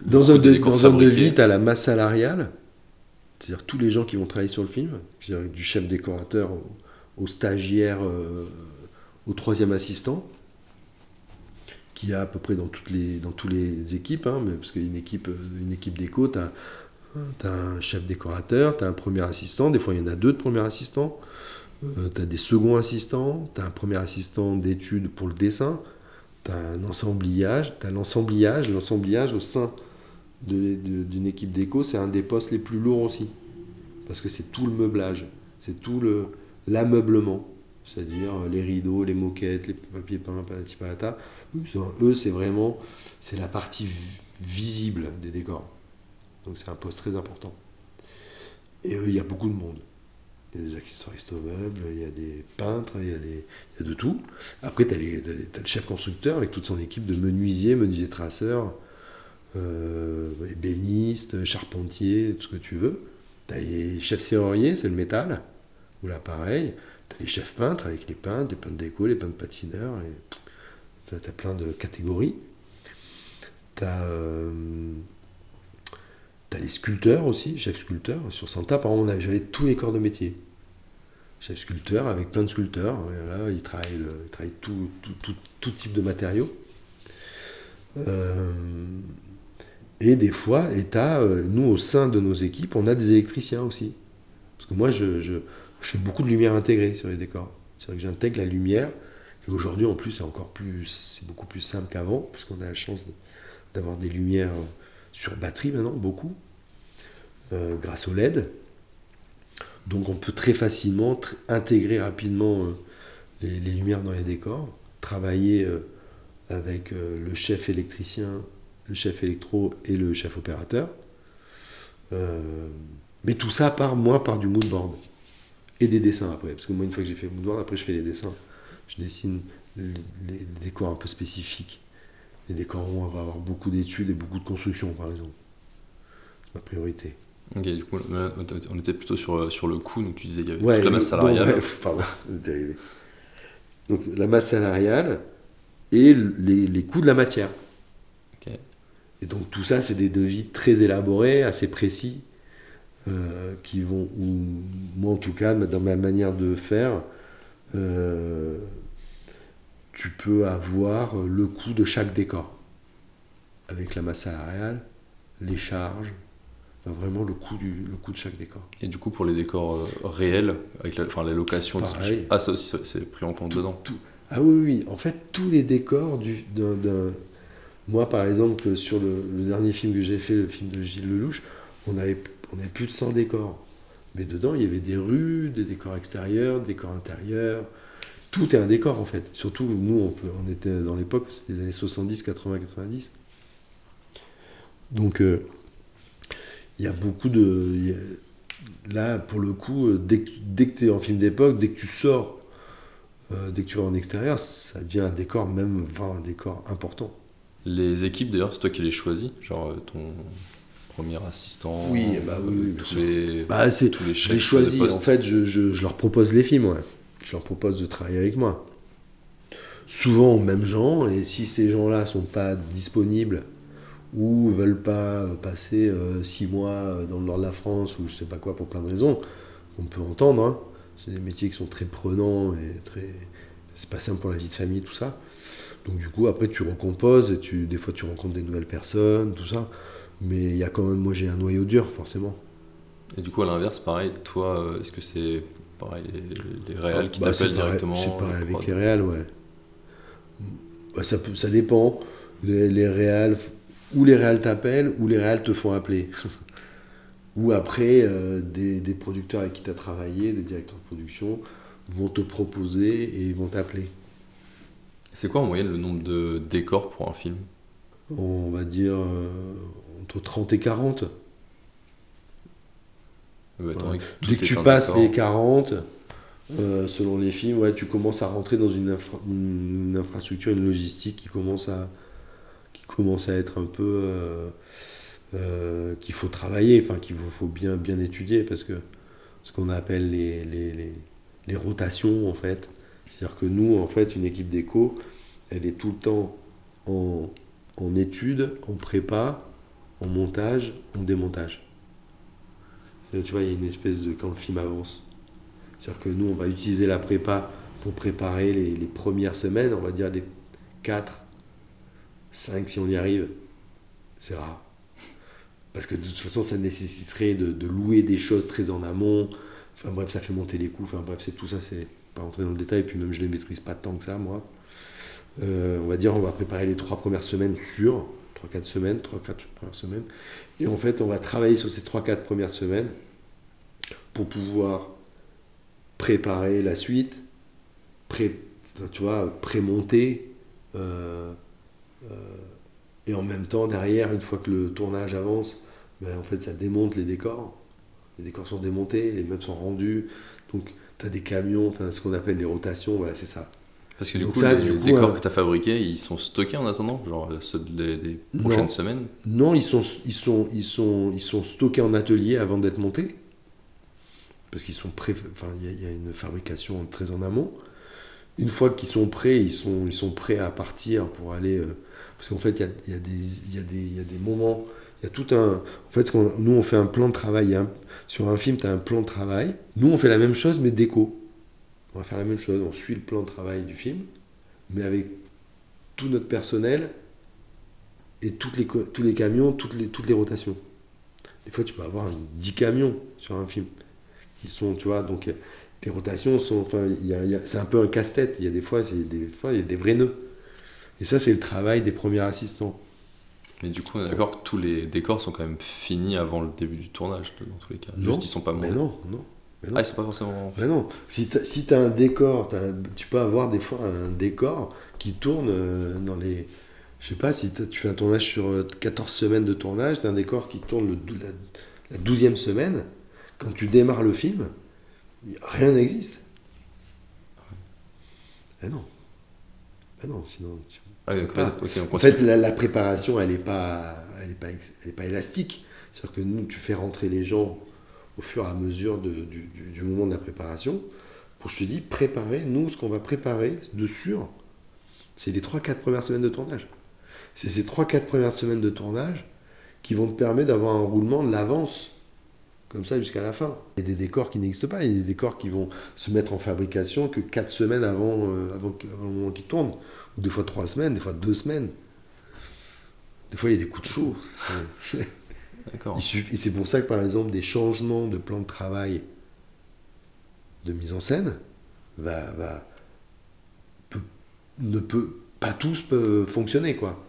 dans un devis, tu as la masse salariale, c'est-à-dire tous les gens qui vont travailler sur le film, c'est-à-dire du chef décorateur au stagiaire, au 3e assistant, qui a à peu près dans toutes les équipes, hein, parce qu'une équipe déco, tu as un chef décorateur, tu as un premier assistant, des fois il y en a 2 de premiers assistants, tu as des seconds assistants, tu as un premier assistant d'études pour le dessin, tu as un ensemblage, l'ensemblage au sein d'une équipe déco, c'est un des postes les plus lourds aussi, parce que c'est tout le meublage, c'est tout l'ameublement, c'est-à-dire les rideaux, les moquettes, les papiers peints, patati patata. Eux, c'est la partie visible des décors. Donc c'est un poste très important. Et il y a beaucoup de monde. Il y a des accessoiristes au meuble, il y a des peintres, il y a de tout. Après, tu as le chef constructeur avec toute son équipe de menuisiers traceurs, ébénistes, charpentiers, tout ce que tu veux. Tu as les chefs serruriers, c'est le métal, ou là pareil. Tu as les chefs peintres avec les peintres déco, les peintres patineurs. T'as plein de catégories. T'as les sculpteurs aussi, chef sculpteur. Sur Santa, par exemple, j'avais tous les corps de métier. Chef sculpteur avec plein de sculpteurs. Et là, ils travaillent tout type de matériaux. Et des fois, nous, au sein de nos équipes, on a des électriciens aussi. Parce que moi, je fais beaucoup de lumière intégrée sur les décors. C'est vrai que j'intègre la lumière. Et aujourd'hui, en plus, c'est beaucoup plus simple qu'avant, puisqu'on a la chance d'avoir des lumières sur batterie maintenant, beaucoup, grâce au LED. Donc on peut très facilement intégrer rapidement les lumières dans les décors, travailler avec le chef électricien, le chef électro et le chef opérateur. Mais tout ça part du mood board et des dessins après. Parce que moi, une fois que j'ai fait le mood board, après je fais les dessins. Je dessine les décors un peu spécifiques. Les décors où on va avoir beaucoup d'études et beaucoup de construction, par exemple. C'est ma priorité. Ok, du coup, on était plutôt sur le coût, donc tu disais qu'il y avait toute la masse salariale. Pardon, j'étais arrivé. Donc la masse salariale et les coûts de la matière. Okay. Et donc tout ça, c'est des devis très élaborés, assez précis, moi en tout cas, dans ma manière de faire, tu peux avoir le coût de chaque décor avec la masse salariale, les charges, vraiment le coût de chaque décor. Et du coup pour les décors réels, avec la location, pareil. Ça aussi c'est pris en compte dedans. Ah oui, en fait tous les décors moi par exemple sur le dernier film que j'ai fait, le film de Gilles Lelouch, on avait plus de 100 décors. Mais dedans, il y avait des rues, des décors extérieurs, des décors intérieurs. Tout est un décor, en fait. Surtout, nous, on était dans l'époque, c'était les années 70, 80, 90. Donc, il y a beaucoup là, pour le coup, dès que tu es en film d'époque, dès que tu sors, dès que tu vas en extérieur, ça devient un décor, un décor important. Les équipes, d'ailleurs, c'est toi qui les choisis, genre ton premier assistant, oui, tous les chefs. Je les choisis, en fait, je leur propose les films, ouais. Je leur propose de travailler avec moi. Souvent aux mêmes gens, et si ces gens-là ne sont pas disponibles ou ne veulent pas passer 6 mois dans le nord de la France ou je sais pas quoi pour plein de raisons, on peut entendre, hein. C'est des métiers qui sont très prenants et c'est pas simple pour la vie de famille, tout ça. Donc du coup, après tu recomposes et des fois tu rencontres des nouvelles personnes, tout ça. Mais il y a quand même, moi j'ai un noyau dur, forcément. Et du coup, à l'inverse, pareil, toi, est-ce que c'est pareil les réals qui t'appellent directement? C'est pareil avec les réals, ouais. Ça dépend. Les réals, ou les réals t'appellent, ou les réals te font appeler. Ou après, des producteurs avec qui tu as travaillé, des directeurs de production, vont te proposer et vont t'appeler. C'est quoi en moyenne le nombre de décors pour un film? On va dire entre 30 et 40. Voilà. Dès que tu passes les 40, selon les films, ouais, tu commences à rentrer dans une infrastructure, une logistique qui commence à être un peu... qu'il faut travailler, enfin qu'il faut bien étudier, parce que ce qu'on appelle les rotations, en fait. C'est-à-dire que nous, en fait, une équipe d'éco, elle est tout le temps en étude, en prépa, en montage, en démontage. Tu vois, il y a une espèce de... quand le film avance. C'est-à-dire que nous, on va utiliser la prépa pour préparer les premières semaines, on va dire les 4, 5 si on y arrive. C'est rare. Parce que de toute façon, ça nécessiterait de louer des choses très en amont. Enfin bref, ça fait monter les coûts. Enfin bref, c'est tout ça, c'est pas rentrer dans le détail. Puis même, je les maîtrise pas tant que ça, moi. On va dire, on va préparer les 3 premières semaines sur 3-4 semaines, 3-4 premières semaines. Et en fait, on va travailler sur ces 3-4 premières semaines pour pouvoir préparer la suite, prémonter. Et en même temps, derrière, une fois que le tournage avance, en fait, ça démonte les décors. Les décors sont démontés, les meubles sont rendus. Donc, tu as des camions, ce qu'on appelle des rotations, voilà, c'est ça. Parce que du coup, les décors que tu as fabriqués, ils sont stockés en attendant, genre ceux des prochaines semaines? Non, ils sont stockés en atelier avant d'être montés. Parce qu'ils sont prêts, il y a une fabrication très en amont. Une fois qu'ils sont prêts, ils sont prêts à partir pour aller... parce qu'en fait, il y a des moments, il y a tout un... En fait, nous, on fait un plan de travail. Sur un film, tu as un plan de travail. Nous, on fait la même chose, mais déco. On va faire la même chose. On suit le plan de travail du film, mais avec tout notre personnel et tous les camions, toutes les rotations. Des fois, tu peux avoir 10 camions sur un film. Qui sont, tu vois, donc les rotations sont... c'est un peu un casse-tête. Il y a des fois, il y a des vrais nœuds. Et ça, c'est le travail des premiers assistants. Mais du coup, on est d'accord que tous les décors sont quand même finis avant le début du tournage, dans tous les cas. Non, juste, ils sont pas montés. Mais non. Ah, ils sont pas forcément... Mais non. Si tu as un décor, tu peux avoir des fois un décor qui tourne dans les... Je sais pas, si tu fais un tournage sur 14 semaines de tournage, tu as un décor qui tourne la 12e semaine. Quand tu démarres le film, rien n'existe. Ah non. Sinon... En fait, la préparation, elle n'est pas élastique. C'est-à-dire que nous, tu fais rentrer les gens au fur et à mesure du moment de la préparation. Je te dis, nous, ce qu'on va préparer de sûr, c'est les 3-4 premières semaines de tournage. C'est ces 3-4 premières semaines de tournage qui vont te permettre d'avoir un roulement de l'avance, comme ça jusqu'à la fin. Il y a des décors qui n'existent pas, il y a des décors qui vont se mettre en fabrication que 4 semaines avant le moment qu'ils tournent. Ou des fois 3 semaines, des fois 2 semaines. Des fois, il y a des coups de chaud. D'accord. Et c'est pour ça que, par exemple, des changements de plan de travail, de mise en scène, pas tous peuvent fonctionner, quoi.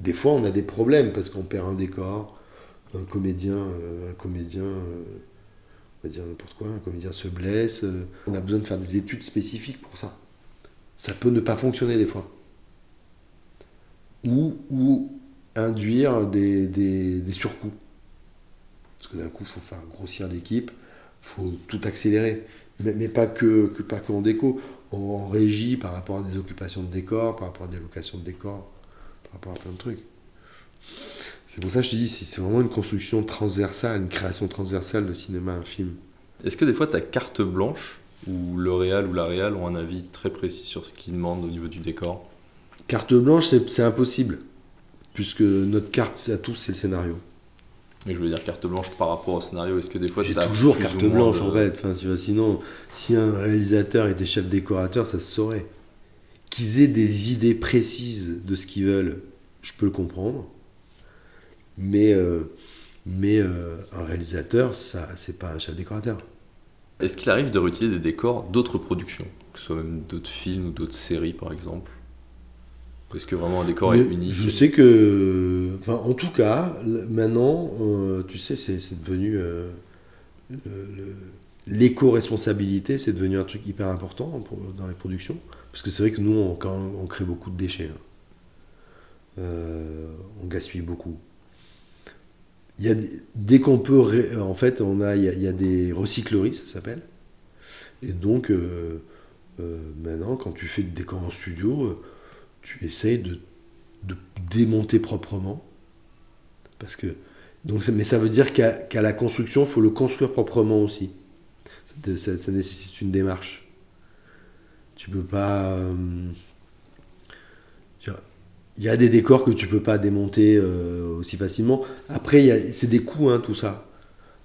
Des fois, on a des problèmes parce qu'on perd un décor, un comédien, on va dire n'importe quoi, un comédien se blesse. On a besoin de faire des études spécifiques pour ça. Ça peut ne pas fonctionner des fois. Ou induire des surcoûts. Parce que d'un coup, il faut faire grossir l'équipe, il faut tout accélérer. Mais pas que en déco, en régie, par rapport à des occupations de décor, par rapport à des locations de décor, par rapport à plein de trucs. C'est pour ça que je te dis, c'est vraiment une construction transversale, une création transversale de cinéma, un film. Est-ce que des fois, tu as carte blanche où le réal ou la réal ont un avis très précis sur ce qu'ils demandent au niveau du décor? Carte blanche, c'est impossible, puisque notre carte à tous, c'est le scénario. Et je veux dire carte blanche par rapport au scénario, est-ce que des fois... J'ai toujours carte blanche en fait, sinon, si un réalisateur était chef décorateur, ça se saurait. Qu'ils aient des idées précises de ce qu'ils veulent, je peux le comprendre, mais un réalisateur, ça, c'est pas un chef décorateur. Est-ce qu'il arrive de réutiliser des décors d'autres productions, que ce soit même d'autres films ou d'autres séries par exemple? Est-ce que vraiment un décor Mais est unique? je sais que, enfin, en tout cas, maintenant, tu sais, c'est devenu l'éco-responsabilité, c'est devenu un truc hyper important dans les productions, parce que c'est vrai que nous, quand on crée beaucoup de déchets, hein. On gaspille beaucoup. Dès qu'on peut, en fait, il y a des recycleries, ça s'appelle, et donc maintenant, quand tu fais des décors en studio, tu essayes de démonter proprement. Parce que, mais ça veut dire qu'à la construction, il faut le construire proprement aussi. Ça nécessite une démarche. Tu peux pas. Il y a des décors que tu peux pas démonter aussi facilement. Après, c'est des coûts, hein, tout ça.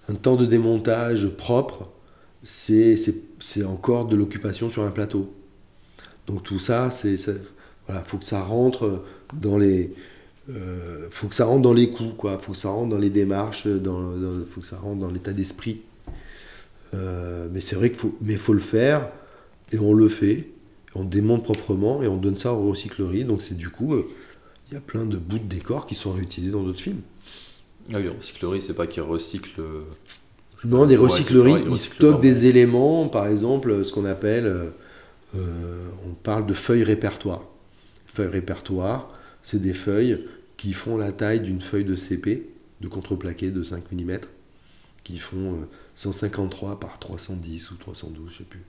Un temps de démontage propre, c'est encore de l'occupation sur un plateau. Donc tout ça, voilà, faut que ça rentre dans les. Faut que ça rentre dans les coûts, quoi. Faut que ça rentre dans les démarches, faut que ça rentre dans l'état d'esprit. Mais c'est vrai faut le faire, et on le fait, on démonte proprement, et on donne ça aux recycleries. Donc c'est du coup, il y a plein de bouts de décors qui sont réutilisés dans d'autres films. Ah oui, les recycleries, c'est pas qu'ils recyclent. Non, des recycleries, etc., ils stockent des éléments, par exemple, ce qu'on appelle, on parle de feuilles répertoires. Feuilles répertoires, c'est des feuilles qui font la taille d'une feuille de CP, de contreplaqué de 5 mm, qui font 153 par 310 ou 312, je sais plus.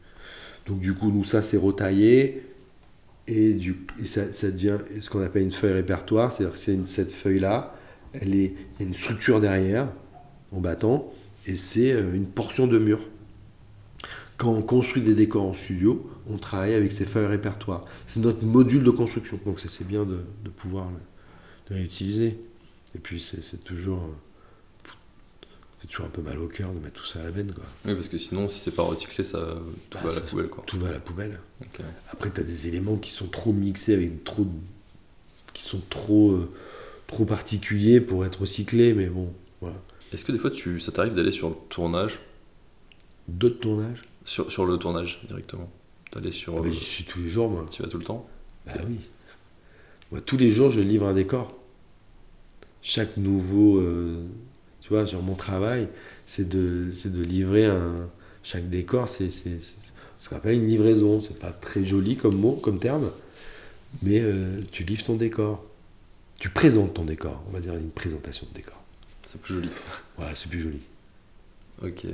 Donc du coup, nous, ça, c'est retaillé, et ça devient ce qu'on appelle une feuille répertoire, c'est-à-dire que cette feuille-là, il y a une structure derrière, en battant, et c'est une portion de mur. Quand on construit des décors en studio, on travaille avec ces feuilles répertoires. C'est notre module de construction, donc c'est bien de pouvoir le réutiliser. Et puis c'est toujours un peu mal au cœur de mettre tout ça à la benne, quoi. Oui, parce que sinon, si c'est pas recyclé, tout va à la poubelle, quoi. Tout va à la poubelle. Okay. Après, tu as des éléments qui sont trop mixés qui sont trop particuliers pour être recyclés, mais bon, voilà. Est-ce que des fois, ça t'arrive d'aller sur le tournage? D'autres tournages? Sur le tournage, directement. D'aller sur... J'y suis tous les jours, moi. Tu vas tout le temps? Bah oui. Moi, tous les jours, je livre un décor. Chaque nouveau... tu vois, sur mon travail, c'est de livrer chaque décor, c'est ce qu'on appelle une livraison. C'est pas très joli comme mot, comme terme, mais tu livres ton décor. Tu présentes ton décor, on va dire une présentation de décor. C'est plus joli. Voilà, c'est plus joli. Ok.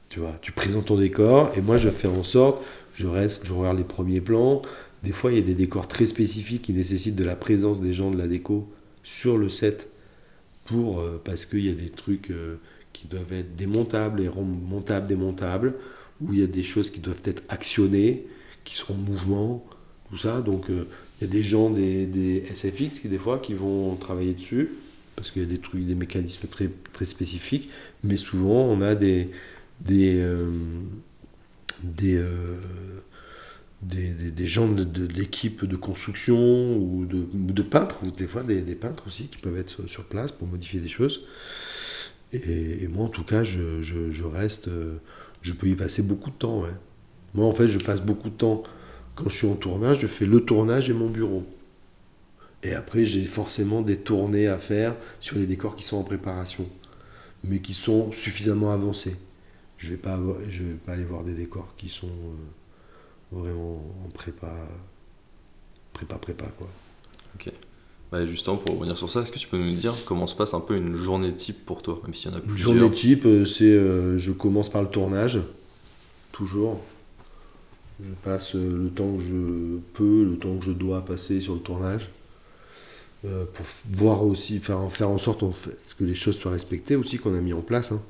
Tu vois, tu présentes ton décor, et moi je fais en sorte, je regarde les premiers plans. Des fois, il y a des décors très spécifiques qui nécessitent de la présence des gens de la déco sur le set, parce qu'il y a des trucs qui doivent être démontables et remontables, démontables, où il y a des choses qui doivent être actionnées, qui sont en mouvement, tout ça. Donc il y a des gens, des SFX des fois qui vont travailler dessus, parce qu'il y a des mécanismes très, très spécifiques, mais souvent on a des gens de l'équipe de construction ou de peintres, ou des fois des peintres aussi qui peuvent être sur place pour modifier des choses. Et moi, en tout cas, je reste, je peux y passer beaucoup de temps. Ouais. Moi, en fait, je passe beaucoup de temps quand je suis en tournage. Je fais le tournage et mon bureau. Et après, j'ai forcément des tournées à faire sur les décors qui sont en préparation, mais qui sont suffisamment avancés. Je vais pas aller voir des décors qui sont vraiment en prépa quoi. Ok. Bah justement, pour revenir sur ça, est-ce que tu peux nous dire comment se passe un peu une journée type pour toi, même s'il y en a plusieurs? Une journée type, c'est je commence par le tournage, toujours. Je passe le temps que je peux, le temps que je dois passer sur le tournage, pour voir aussi, faire en sorte que les choses soient respectées aussi, qu'on a mis en place. Hein.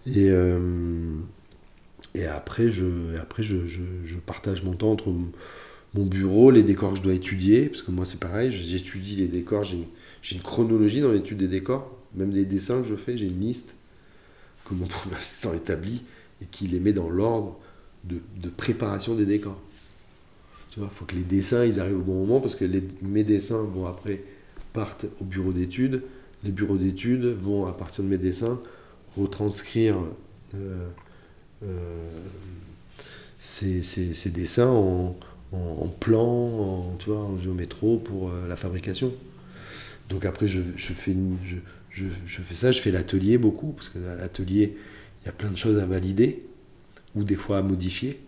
Et après, je partage mon temps entre mon bureau, les décors que je dois étudier, parce que moi c'est pareil, j'étudie les décors, j'ai une chronologie dans l'étude des décors, même les dessins que je fais, j'ai une liste que mon assistant établit et qui les met dans l'ordre de préparation des décors. Tu vois, il faut que les dessins ils arrivent au bon moment, parce que mes dessins vont après partent au bureau d'études, les bureaux d'études vont à partir de mes dessins retranscrire ces dessins en plan, tu vois, en géométro pour la fabrication. Donc après, je fais ça, je fais l'atelier beaucoup, parce que à l'atelier, il y a plein de choses à valider, ou des fois à modifier.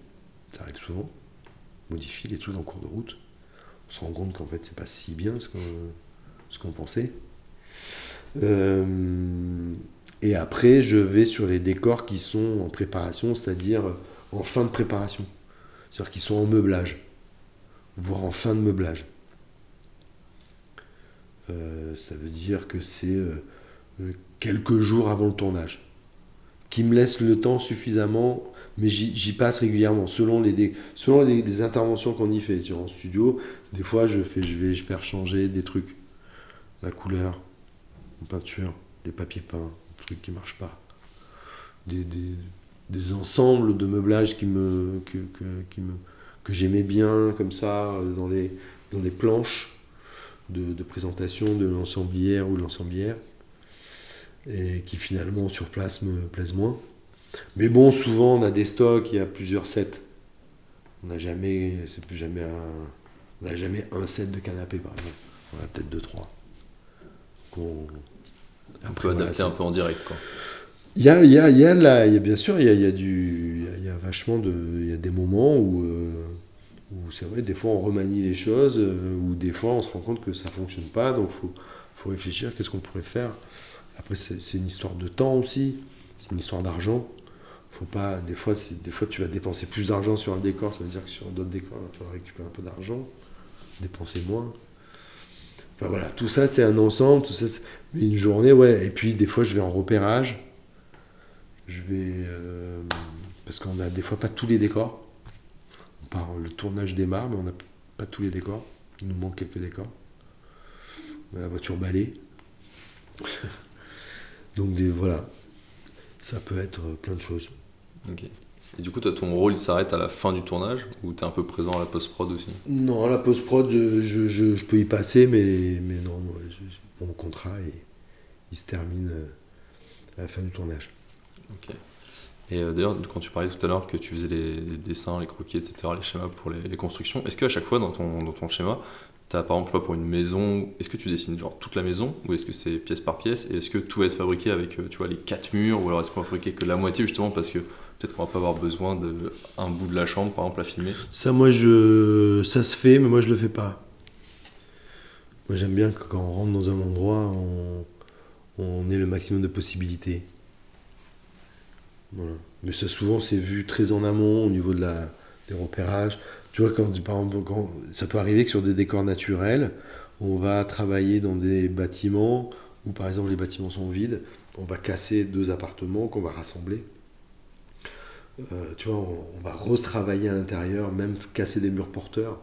Ça arrive souvent. On modifie les trucs en cours de route. On se rend compte qu'en fait, c'est pas si bien ce qu'on pensait. Et après, je vais sur les décors qui sont en préparation, c'est-à-dire en fin de préparation. C'est-à-dire qui sont en meublage, voire en fin de meublage. Ça veut dire que c'est quelques jours avant le tournage, qui me laisse le temps suffisamment, mais j'y passe régulièrement, selon les interventions qu'on y fait. En studio, des fois, je vais faire changer des trucs, la couleur, en peinture, les papiers peints, des trucs qui ne marchent pas, des ensembles de meublage que j'aimais bien, comme ça, dans les planches de présentation de l'ensemblière ou de l'ensemblière, et qui finalement sur place me plaisent moins. Mais bon, souvent on a des stocks, il y a plusieurs sets. On n'a jamais un set de canapé par exemple. On a peut-être 2-3. On peut adapter un peu en direct, quoi. Il y a bien sûr, il y a vachement il y a des moments où c'est vrai, des fois on remanie les choses, ou des fois on se rend compte que ça fonctionne pas, donc faut réfléchir, qu'est-ce qu'on pourrait faire. Après, c'est une histoire de temps aussi, c'est une histoire d'argent. Faut pas, des fois tu vas dépenser plus d'argent sur un décor, ça veut dire que sur d'autres décors, il va falloir récupérer un peu d'argent, dépenser moins. Enfin voilà, tout ça c'est un ensemble, tout ça, une journée, ouais. Et puis des fois je vais en repérage, parce qu'on a des fois pas tous les décors. Le tournage démarre, mais on n'a pas tous les décors. Il nous manque quelques décors. On a la voiture balai. Donc voilà, ça peut être plein de choses. Ok. Et du coup, toi, ton rôle il s'arrête à la fin du tournage, ou t'es un peu présent à la post-prod aussi? Non, à la post-prod, je peux y passer, mais non, mon contrat, il se termine à la fin du tournage. Ok. Et d'ailleurs, quand tu parlais tout à l'heure que tu faisais les dessins, les croquis, etc., les schémas pour les constructions, est-ce qu'à chaque fois dans ton schéma, tu as par exemple pour une maison, est-ce que tu dessines genre toute la maison, ou est-ce que c'est pièce par pièce, et est-ce que tout va être fabriqué avec tu vois, les 4 murs, ou alors est-ce qu'on va fabriquer que la moitié justement parce que peut-être qu'on va pas avoir besoin d'un bout de la chambre par exemple à filmer? Ça, ça se fait, mais moi je le fais pas. Moi j'aime bien que quand on rentre dans un endroit, on ait le maximum de possibilités. Voilà. Mais ça, souvent, c'est vu très en amont au niveau des repérages. Tu vois, par exemple, ça peut arriver que sur des décors naturels, on va travailler dans des bâtiments où, par exemple, les bâtiments sont vides. On va casser 2 appartements qu'on va rassembler. Tu vois, on va retravailler à l'intérieur, même casser des murs porteurs.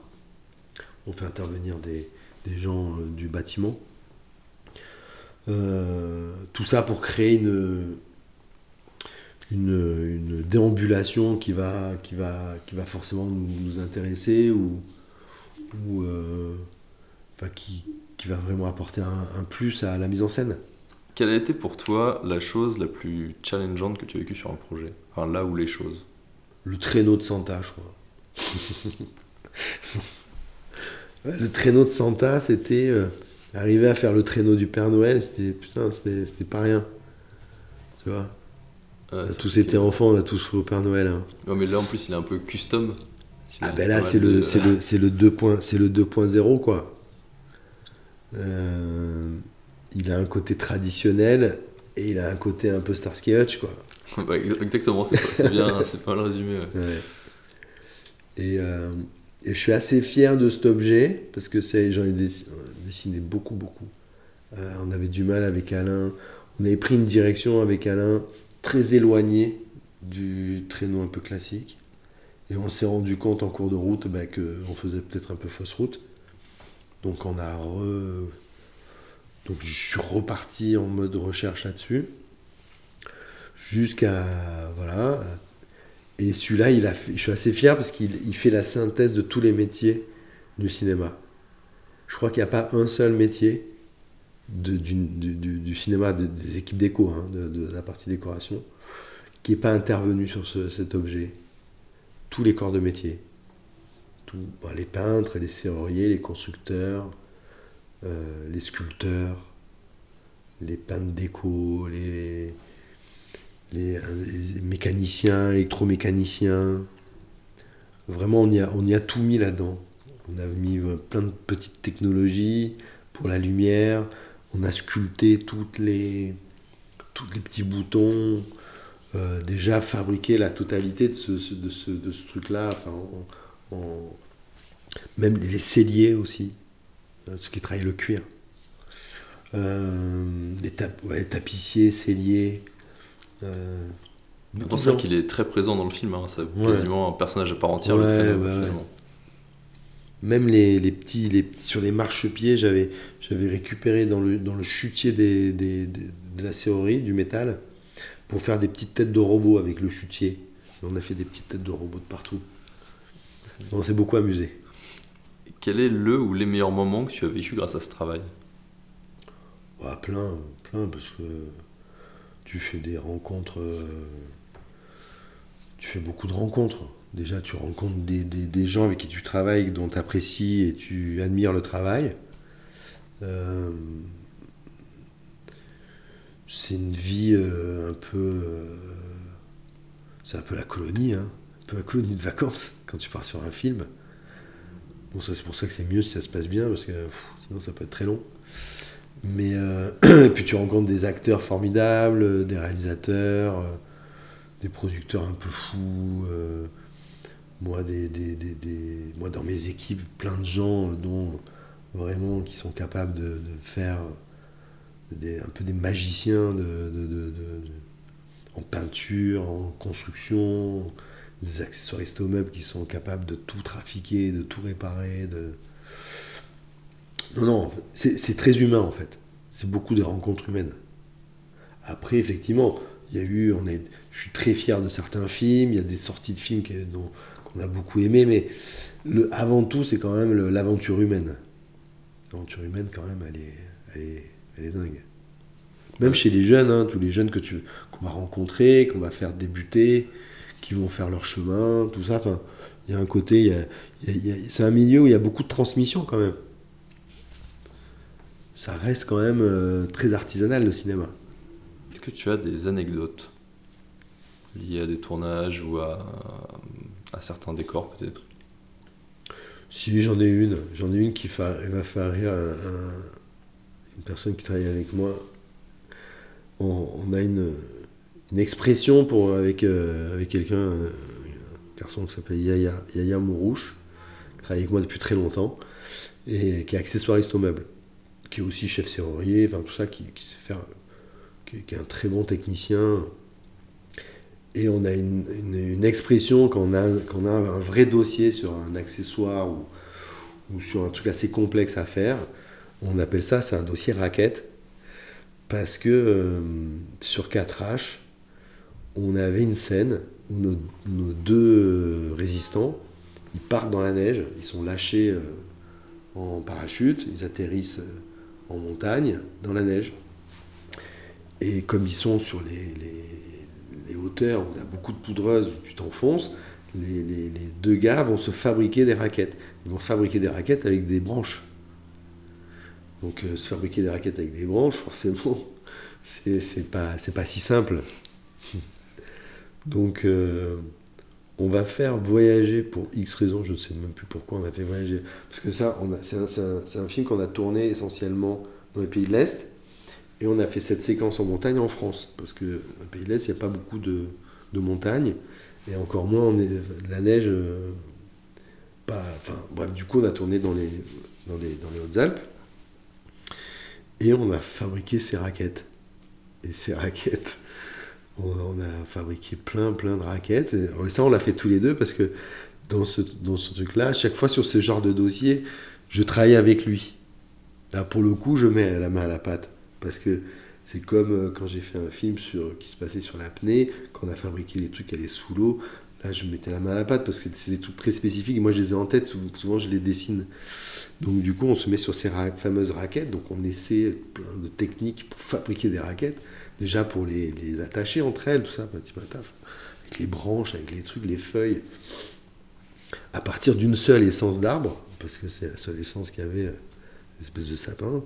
On fait intervenir des gens du bâtiment. Tout ça pour créer une déambulation qui va forcément nous intéresser, ou qui va vraiment apporter un plus à la mise en scène. Quelle a été pour toi la chose la plus challengeante que tu as vécue sur un projet? Enfin, là où les choses. Le traîneau de Santa, je crois. Le traîneau de Santa, c'était arriver à faire le traîneau du Père Noël, c'était pas rien. Tu vois? On a tous été enfants, on a tous fait au Père Noël. Hein. Ouais, mais là en plus il est un peu custom. Ah ben là c'est le 2.0 quoi. Il a un côté traditionnel et il a un côté un peu Starsky Hutch quoi. Bah, exactement, c'est bien, c'est pas mal résumé. Ouais. Ouais. Et je suis assez fier de cet objet parce que j'en ai dessiné beaucoup. On avait du mal avec Alain. On avait pris une direction avec Alain très éloignée du traîneau un peu classique. Et on s'est rendu compte en cours de route qu'on faisait peut-être un peu fausse route. Donc donc je suis reparti en mode recherche là-dessus. Jusqu'à... Voilà. Et celui-là, je suis assez fier parce qu'il fait la synthèse de tous les métiers du cinéma. Je crois qu'il n'y a pas un seul métier du cinéma, des équipes déco, hein, de la partie décoration, qui n'est pas intervenu sur cet objet. Tous les corps de métier. les peintres, les serruriers, les constructeurs, les sculpteurs, les peintres déco, les mécaniciens, électromécaniciens. Vraiment, on y a tout mis là-dedans. On a mis plein de petites technologies pour la lumière. On a sculpté toutes les petits boutons. Déjà fabriqué la totalité de ce truc-là. Enfin, même les selliers aussi, ceux qui travaillent le cuir. Les tapissiers, selliers. C'est pour ça qu'il est très présent dans le film, hein. C'est quasiment un personnage à part entière. Finalement. Même sur les marchepieds, j'avais récupéré dans le chutier de la serrurerie, du métal, pour faire des petites têtes de robots avec le chutier. On a fait des petites têtes de robots de partout. On s'est beaucoup amusé. Quel est le ou les meilleurs moments que tu as vécu grâce à ce travail? Plein, parce que tu fais des rencontres, tu fais beaucoup de rencontres. Déjà, tu rencontres des gens avec qui tu travailles, dont tu apprécies et tu admires le travail. C'est une vie c'est un peu la colonie, hein, un peu la colonie de vacances quand tu pars sur un film. Bon, c'est pour ça que c'est mieux si ça se passe bien, parce que sinon ça peut être très long. Mais et puis tu rencontres des acteurs formidables, des réalisateurs, des producteurs un peu fous. Moi, moi, dans mes équipes, plein de gens dont vraiment qui sont capables de faire un peu des magiciens en peinture, en construction, des accessoiristes au meuble qui sont capables de tout trafiquer, de tout réparer. Non, c'est très humain en fait. C'est beaucoup de rencontres humaines. Après, effectivement, il y a eu, je suis très fier de certains films, il y a des sorties de films qu'on a beaucoup aimé, mais avant tout, c'est quand même l'aventure humaine. L'aventure humaine, quand même, elle est dingue. Même chez les jeunes, hein, tous les jeunes qu'on va rencontrer, qu'on va faire débuter, qui vont faire leur chemin, tout ça. Enfin, il y a un côté, c'est un milieu où il y a beaucoup de transmission quand même. Ça reste quand même très artisanal, le cinéma. Est-ce que tu as des anecdotes liées à des tournages ou à certains décors peut-être? Si, j'en ai une. J'en ai une qui va faire rire une personne qui travaille avec moi. On a une expression avec quelqu'un, un garçon qui s'appelle Yaya Mourouche, qui travaille avec moi depuis très longtemps, et qui est accessoiriste au meuble, qui est aussi chef serrurier, enfin tout ça, qui sait faire, qui est un très bon technicien. Et on a une expression quand on a un vrai dossier sur un accessoire ou sur un truc assez complexe à faire, on appelle ça, c'est un dossier raquette, parce que sur 4H, on avait une scène où nos deux résistants, ils partent dans la neige, ils sont lâchés en parachute, ils atterrissent en montagne, dans la neige. Et comme ils sont sur les hauteurs où il y a beaucoup de poudreuse, où tu t'enfonces, les deux gars vont se fabriquer des raquettes. Ils vont se fabriquer des raquettes avec des branches. Donc se fabriquer des raquettes avec des branches, forcément, c'est pas si simple. Donc on va faire voyager, pour X raisons, je ne sais même plus pourquoi on a fait voyager. Parce que ça, c'est un film qu'on a tourné essentiellement dans les pays de l'Est. Et on a fait cette séquence en montagne en France. Parce que dans les pays de l'Est, il n'y a pas beaucoup de montagnes. Et encore moins de la neige. Bref, du coup, on a tourné dans les Hautes-Alpes. Et on a fabriqué ces raquettes. Et ces raquettes, on a fabriqué plein de raquettes. Et ça, on l'a fait tous les deux parce que dans ce truc-là, à chaque fois sur ce genre de dossier, je travaille avec lui. Là, pour le coup, je mets la main à la pâte. Parce que c'est comme quand j'ai fait un film qui se passait sur l'apnée, quand on a fabriqué les trucs qui allaient sous l'eau. Là, je mettais la main à la pâte parce que c'est des trucs très spécifiques. Et moi, je les ai en tête, souvent je les dessine. Donc du coup, on se met sur ces fameuses raquettes. Donc on essaie plein de techniques pour fabriquer des raquettes. Déjà pour les attacher entre elles, tout ça, petit pataf. Avec les branches, avec les trucs, les feuilles. à partir d'une seule essence d'arbre, parce que c'est la seule essence qu'il y avait, une espèce de sapin.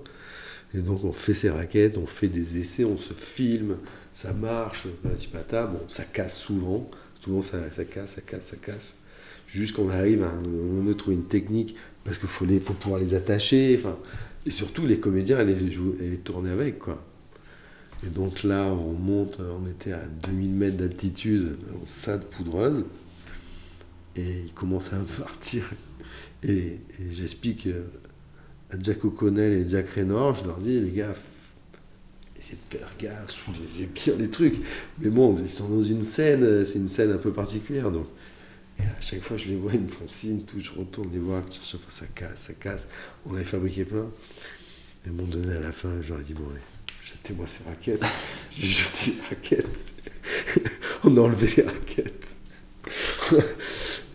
Et donc on fait ces raquettes, on fait des essais, on se filme, ça marche, petit pata, bon, ça casse souvent ça casse, jusqu'on arrive à un moment donné trouver une technique, parce qu'il faut pouvoir les attacher, et surtout les comédiens les tourner avec, quoi. Et donc là, on était à 2000 mètres d'altitude, en cintre poudreuse, et il commence à partir. Et j'explique à Jack O'Connell et Jack Raynor, je leur dis, les gars, essayez de faire gaffe, soulevez bien les trucs. Mais bon, ils sont dans une scène, c'est une scène un peu particulière, donc. Et à chaque fois, je les vois, ils me font signe, tout, je retourne les voir, chaque fois ça casse. On avait fabriqué plein. Et à un moment donné, à la fin, je leur ai dit, bon, allez, jetez-moi ces raquettes. J'ai jeté les raquettes. On a enlevé les raquettes.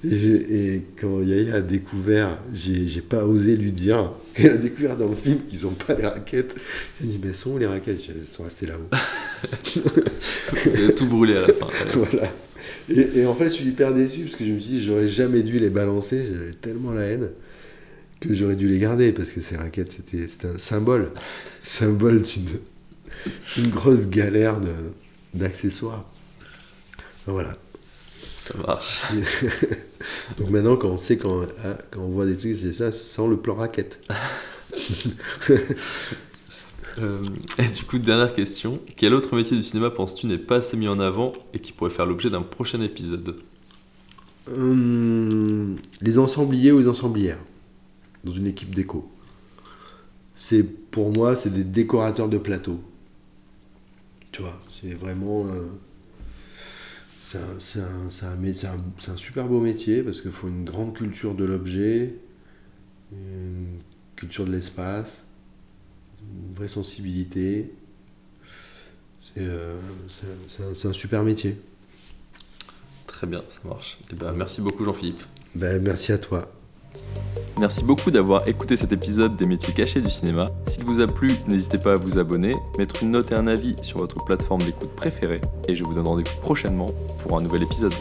Et quand Yaya a découvert, j'ai pas osé lui dire, il a découvert dans le film qu'ils n'ont pas les raquettes. J'ai dit, mais sont où les raquettes? Elles sont restées là-haut. Vous avez tout brûlé à la fin. Voilà. Et en fait, je suis hyper déçu parce que je me suis dit, j'aurais jamais dû les balancer, j'avais tellement la haine que j'aurais dû les garder parce que ces raquettes, c'était un symbole d'une grosse galère d'accessoires. Voilà. Ça marche. Donc maintenant, quand on voit des trucs, c'est ça sent le plan raquette. Et du coup, dernière question. Quel autre métier du cinéma penses-tu n'est pas assez mis en avant et qui pourrait faire l'objet d'un prochain épisode? Les ensembliers ou les ensemblières dans une équipe déco. Pour moi, c'est des décorateurs de plateau. Tu vois, c'est vraiment... C'est un super beau métier parce qu'il faut une grande culture de l'objet, une culture de l'espace, une vraie sensibilité. C'est un super métier. Très bien, ça marche. Et merci beaucoup Jean-Philippe. Merci à toi. Merci beaucoup d'avoir écouté cet épisode des métiers cachés du cinéma. S'il vous a plu, n'hésitez pas à vous abonner, mettre une note et un avis sur votre plateforme d'écoute préférée, et je vous donne rendez-vous prochainement pour un nouvel épisode.